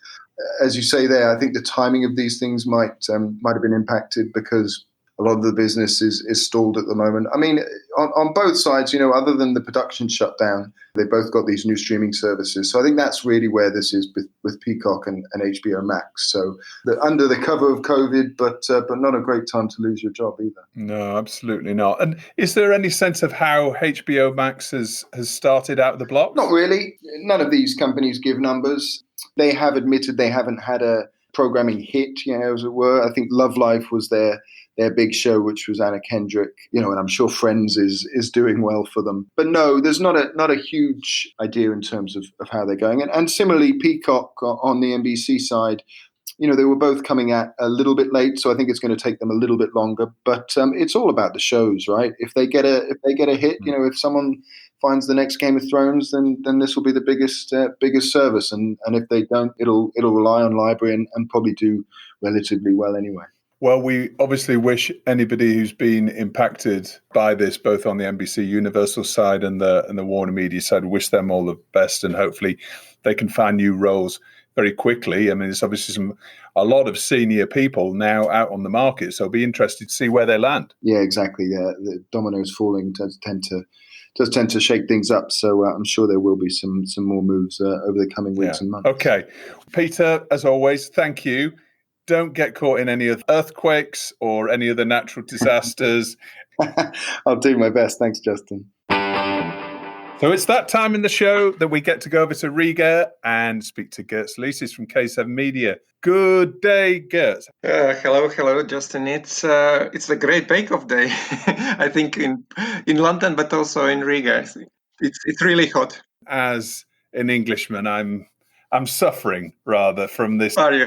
As you say there, I think the timing of these things might have been impacted because a lot of the business is stalled at the moment. I mean, on both sides, other than the production shutdown, they both got these new streaming services. So I think that's really where this is with Peacock and HBO Max. So under the cover of COVID, but not a great time to lose your job either. No, absolutely not. And is there any sense of how HBO Max has started out of the blocks? Not really. None of these companies give numbers. They have admitted they haven't had a programming hit, as it were. I think Love Life was their big show, which was Anna Kendrick, and I'm sure Friends is doing well for them. But no, there's not a huge idea in terms of how they're going. And similarly, Peacock on the NBC side, they were both coming at a little bit late, so I think it's going to take them a little bit longer. But it's all about the shows, right? If they get a hit, if someone finds the next Game of Thrones, then this will be the biggest service. And if they don't, it'll rely on library and probably do relatively well anyway. Well, we obviously wish anybody who's been impacted by this, both on the NBC Universal side and the Warner Media side, wish them all the best, and hopefully they can find new roles very quickly. I mean, there's obviously a lot of senior people now out on the market, so I'll be interested to see where they land. Yeah, exactly. The dominoes falling does tend to shake things up. So I'm sure there will be some more moves over the coming weeks and months. Okay. Peter, as always, thank you. Don't get caught in any of earthquakes or any other natural disasters. I'll do my best. Thanks, Justin. So it's that time in the show that we get to go over to Riga and speak to Girts Licis from K7 Media. Good day, Girts. Hello, Justin. It's a great bake-off day, I think in London, but also in Riga. It's really hot. As an Englishman, I'm suffering rather from this. Are you?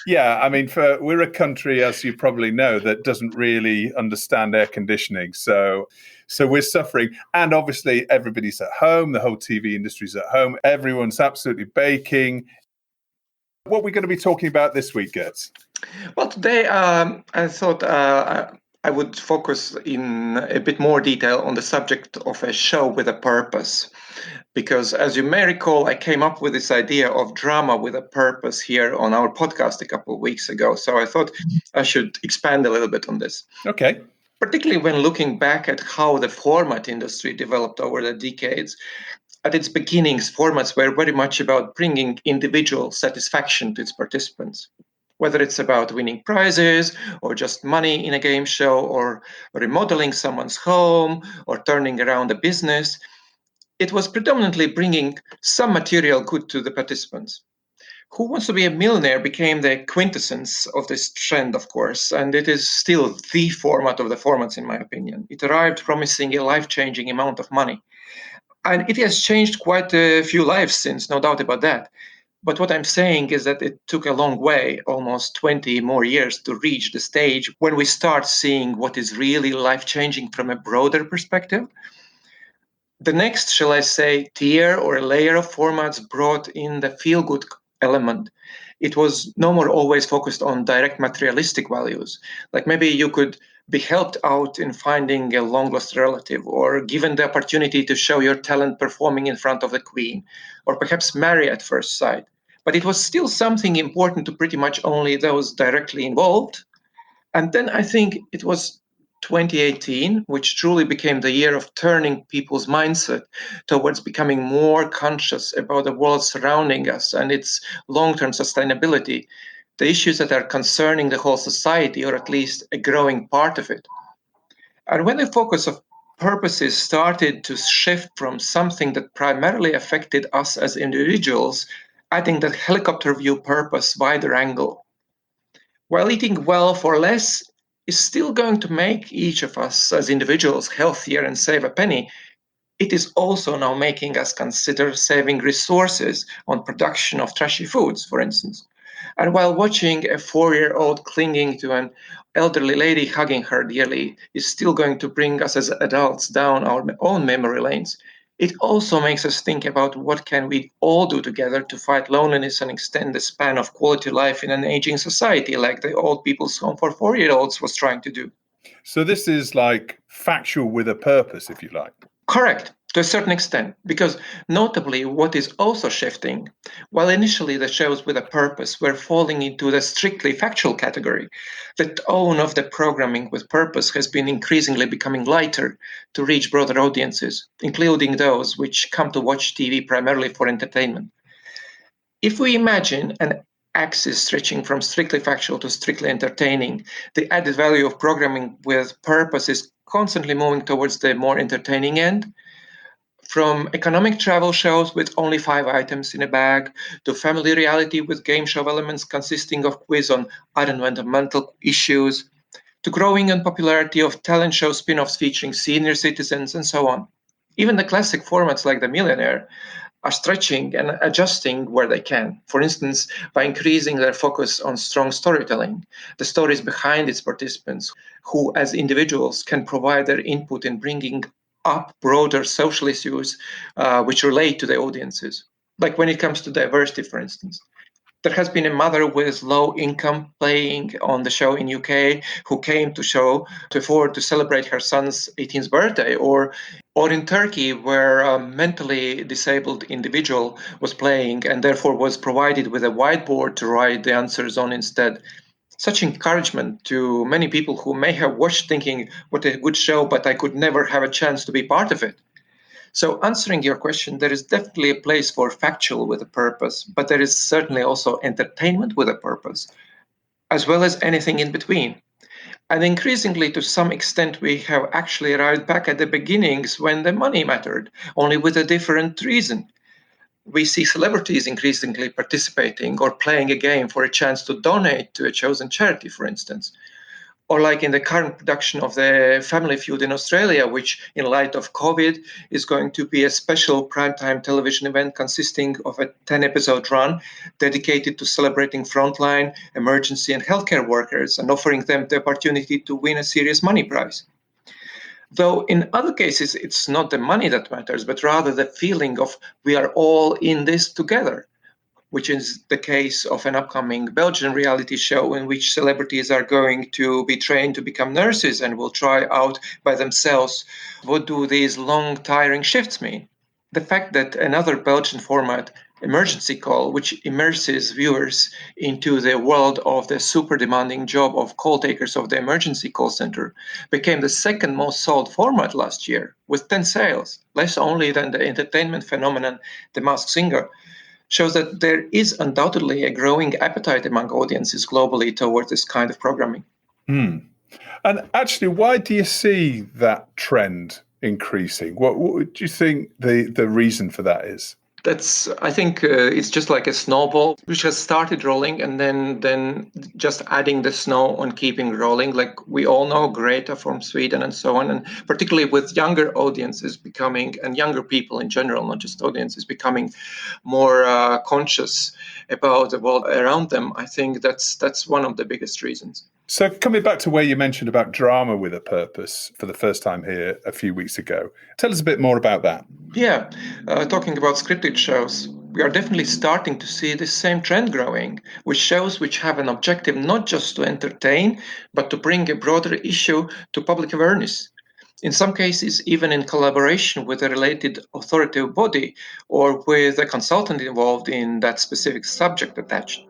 Yeah, I mean, we're a country, as you probably know, that doesn't really understand air conditioning. So we're suffering. And obviously, everybody's at home. The whole TV industry's at home. Everyone's absolutely baking. What are we going to be talking about this week, Girts? Well, today I thought I would focus in a bit more detail on the subject of a show with a purpose. Because as you may recall, I came up with this idea of drama with a purpose here on our podcast a couple of weeks ago. So I thought I should expand a little bit on this. Okay. Particularly when looking back at how the format industry developed over the decades. At its beginnings, formats were very much about bringing individual satisfaction to its participants. Whether it's about winning prizes or just money in a game show or remodeling someone's home or turning around a business, it was predominantly bringing some material good to the participants. Who Wants to Be a Millionaire became the quintessence of this trend, of course, and it is still the format of the formats, in my opinion. It arrived promising a life-changing amount of money. And it has changed quite a few lives since, no doubt about that. But what I'm saying is that it took a long way, almost 20 more years, to reach the stage when we start seeing what is really life-changing from a broader perspective. The next, shall I say, tier or a layer of formats brought in the feel-good element. It was no more always focused on direct materialistic values. Like maybe you could be helped out in finding a long-lost relative, or given the opportunity to show your talent performing in front of the queen, or perhaps marry at first sight. But it was still something important to pretty much only those directly involved. And then I think it was 2018, which truly became the year of turning people's mindset towards becoming more conscious about the world surrounding us and its long-term sustainability, the issues that are concerning the whole society, or at least a growing part of it. And when the focus of purposes started to shift from something that primarily affected us as individuals, adding that helicopter view purpose wider angle. While eating well for less is still going to make each of us as individuals healthier and save a penny, it is also now making us consider saving resources on production of trashy foods, for instance. And while watching a 4-year-old clinging to an elderly lady hugging her dearly is still going to bring us as adults down our own memory lanes, it also makes us think about what can we all do together to fight loneliness and extend the span of quality life in an aging society, like the Old People's Home for 4-year-olds was trying to do. So this is like factual with a purpose, if you like. Correct, to a certain extent, because notably what is also shifting, while initially the shows with a purpose were falling into the strictly factual category, the tone of the programming with purpose has been increasingly becoming lighter to reach broader audiences, including those which come to watch TV primarily for entertainment. If we imagine an axis stretching from strictly factual to strictly entertaining, the added value of programming with purpose is constantly moving towards the more entertaining end. From economic travel shows with only 5 items in a bag, to family reality with game show elements consisting of quiz on environmental issues, to growing unpopularity of talent show spin-offs featuring senior citizens, and so on. Even the classic formats like The Millionaire are stretching and adjusting where they can. For instance, by increasing their focus on strong storytelling, the stories behind its participants, who as individuals can provide their input in bringing up broader social issues which relate to the audiences, like when it comes to diversity, for instance. There has been a mother with low income playing on the show in UK who came to show to afford to celebrate her son's 18th birthday, or in Turkey where a mentally disabled individual was playing and therefore was provided with a whiteboard to write the answers on instead. Such encouragement to many people who may have watched thinking, what a good show, but I could never have a chance to be part of it. So answering your question, there is definitely a place for factual with a purpose, but there is certainly also entertainment with a purpose, as well as anything in between. And increasingly, to some extent, we have actually arrived back at the beginnings when the money mattered, only with a different reason. We see celebrities increasingly participating or playing a game for a chance to donate to a chosen charity, for instance. Or like in the current production of the Family Feud in Australia, which in light of COVID is going to be a special primetime television event consisting of a 10-episode run dedicated to celebrating frontline, emergency and healthcare workers and offering them the opportunity to win a serious money prize. Though in other cases, it's not the money that matters, but rather the feeling of we are all in this together, which is the case of an upcoming Belgian reality show in which celebrities are going to be trained to become nurses and will try out by themselves what do these long, tiring shifts mean. The fact that another Belgian format, Emergency Call, which immerses viewers into the world of the super demanding job of call takers of the emergency call center, became the second most sold format last year, with 10 sales, less only than the entertainment phenomenon The Masked Singer, shows that there is undoubtedly a growing appetite among audiences globally toward this kind of programming. And actually, why do you see that trend increasing? What do you think the reason for that is? I think it's just like a snowball which has started rolling and then just adding the snow on keeping rolling. Like we all know Greta from Sweden and so on, and particularly with younger audiences becoming, and younger people in general, not just audiences, becoming more conscious about the world around them. I think that's one of the biggest reasons. So coming back to where you mentioned about drama with a purpose for the first time here a few weeks ago, tell us a bit more about that. Yeah, talking about scripted shows, we are definitely starting to see this same trend growing, with shows which have an objective not just to entertain, but to bring a broader issue to public awareness. In some cases, even in collaboration with a related authoritative body or with a consultant involved in that specific subject attached.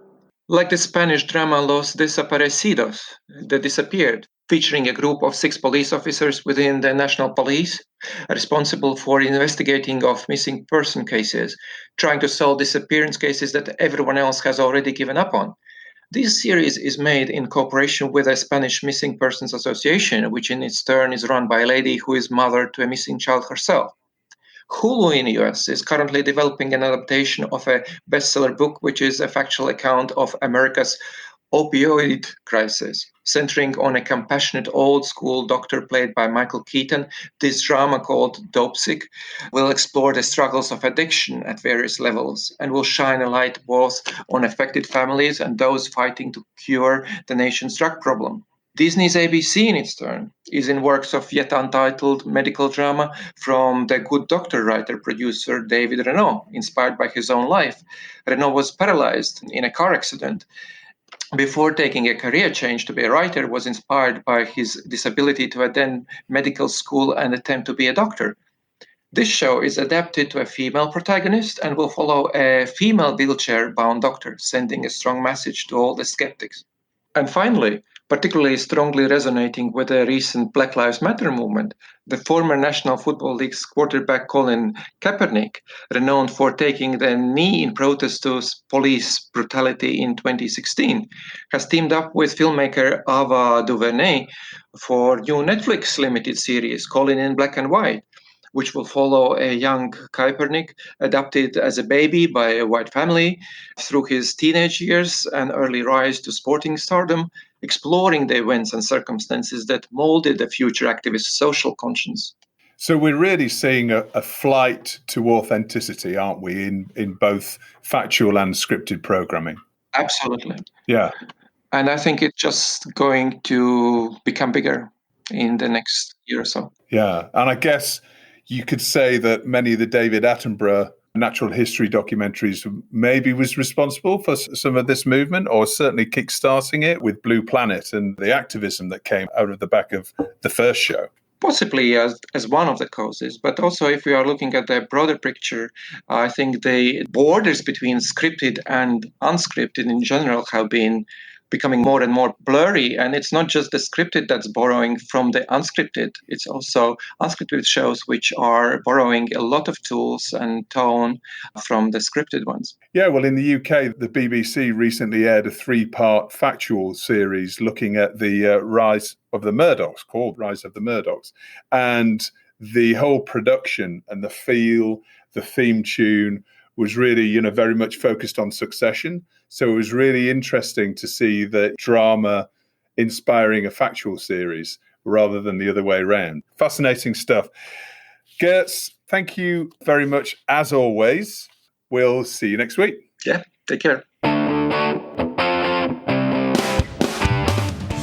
Like the Spanish drama Los Desaparecidos, The Disappeared, featuring a group of 6 police officers within the national police responsible for investigating of missing person cases, trying to solve disappearance cases that everyone else has already given up on. This series is made in cooperation with a Spanish Missing Persons Association, which in its turn is run by a lady who is mother to a missing child herself. Hulu in the US is currently developing an adaptation of a bestseller book, which is a factual account of America's opioid crisis. Centering on a compassionate old school doctor played by Michael Keaton, this drama called Dope Sick will explore the struggles of addiction at various levels and will shine a light both on affected families and those fighting to cure the nation's drug problem. Disney's ABC, in its turn, is in works of yet untitled medical drama from the Good Doctor writer-producer David Renault, inspired by his own life. Renault was paralyzed in a car accident. Before taking a career change to be a writer, was inspired by his disability to attend medical school and attempt to be a doctor. This show is adapted to a female protagonist and will follow a female wheelchair-bound doctor, sending a strong message to all the skeptics. And finally, particularly strongly resonating with the recent Black Lives Matter movement, the former National Football League's quarterback Colin Kaepernick, renowned for taking the knee in protest to police brutality in 2016, has teamed up with filmmaker Ava DuVernay for new Netflix limited series Colin in Black and White, which will follow a young Kaepernick adopted as a baby by a white family through his teenage years and early rise to sporting stardom, exploring the events and circumstances that molded the future activist's social conscience. So we're really seeing a flight to authenticity, aren't we, in both factual and scripted programming? Absolutely. Yeah. And I think it's just going to become bigger in the next year or so. Yeah. And I guess you could say that many of the David Attenborough natural history documentaries maybe was responsible for some of this movement, or certainly kickstarting it with Blue Planet and the activism that came out of the back of the first show. Possibly as one of the causes, but also if we are looking at the broader picture, I think the borders between scripted and unscripted in general have been becoming more and more blurry. And it's not just the scripted that's borrowing from the unscripted. It's also unscripted shows which are borrowing a lot of tools and tone from the scripted ones. Yeah, well, in the UK, the BBC recently aired a 3-part factual series looking at the rise of the Murdochs, called Rise of the Murdochs. And the whole production and the feel, the theme tune was really, very much focused on Succession. So it was really interesting to see the drama inspiring a factual series rather than the other way around. Fascinating stuff. Girts, thank you very much as always. We'll see you next week. Yeah, take care.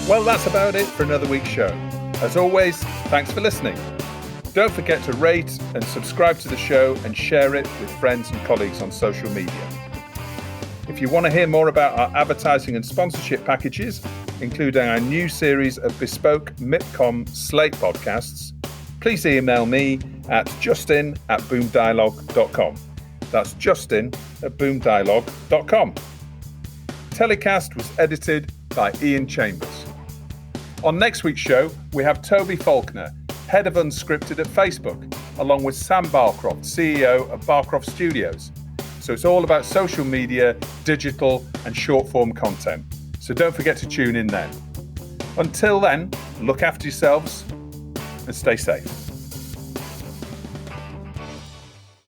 Well, that's about it for another week's show. As always, thanks for listening. Don't forget to rate and subscribe to the show and share it with friends and colleagues on social media. If you want to hear more about our advertising and sponsorship packages, including our new series of bespoke MIPCOM Slate podcasts, please email me at justin@boomdialogue.com. That's justin@boomdialogue.com. TellyCast was edited by Ian Chambers. On next week's show, we have Toby Faulkner, Head of Unscripted at Facebook, along with Sam Barcroft, CEO of Barcroft Studios. So it's all about social media, digital and short-form content. So don't forget to tune in then. Until then, look after yourselves and stay safe.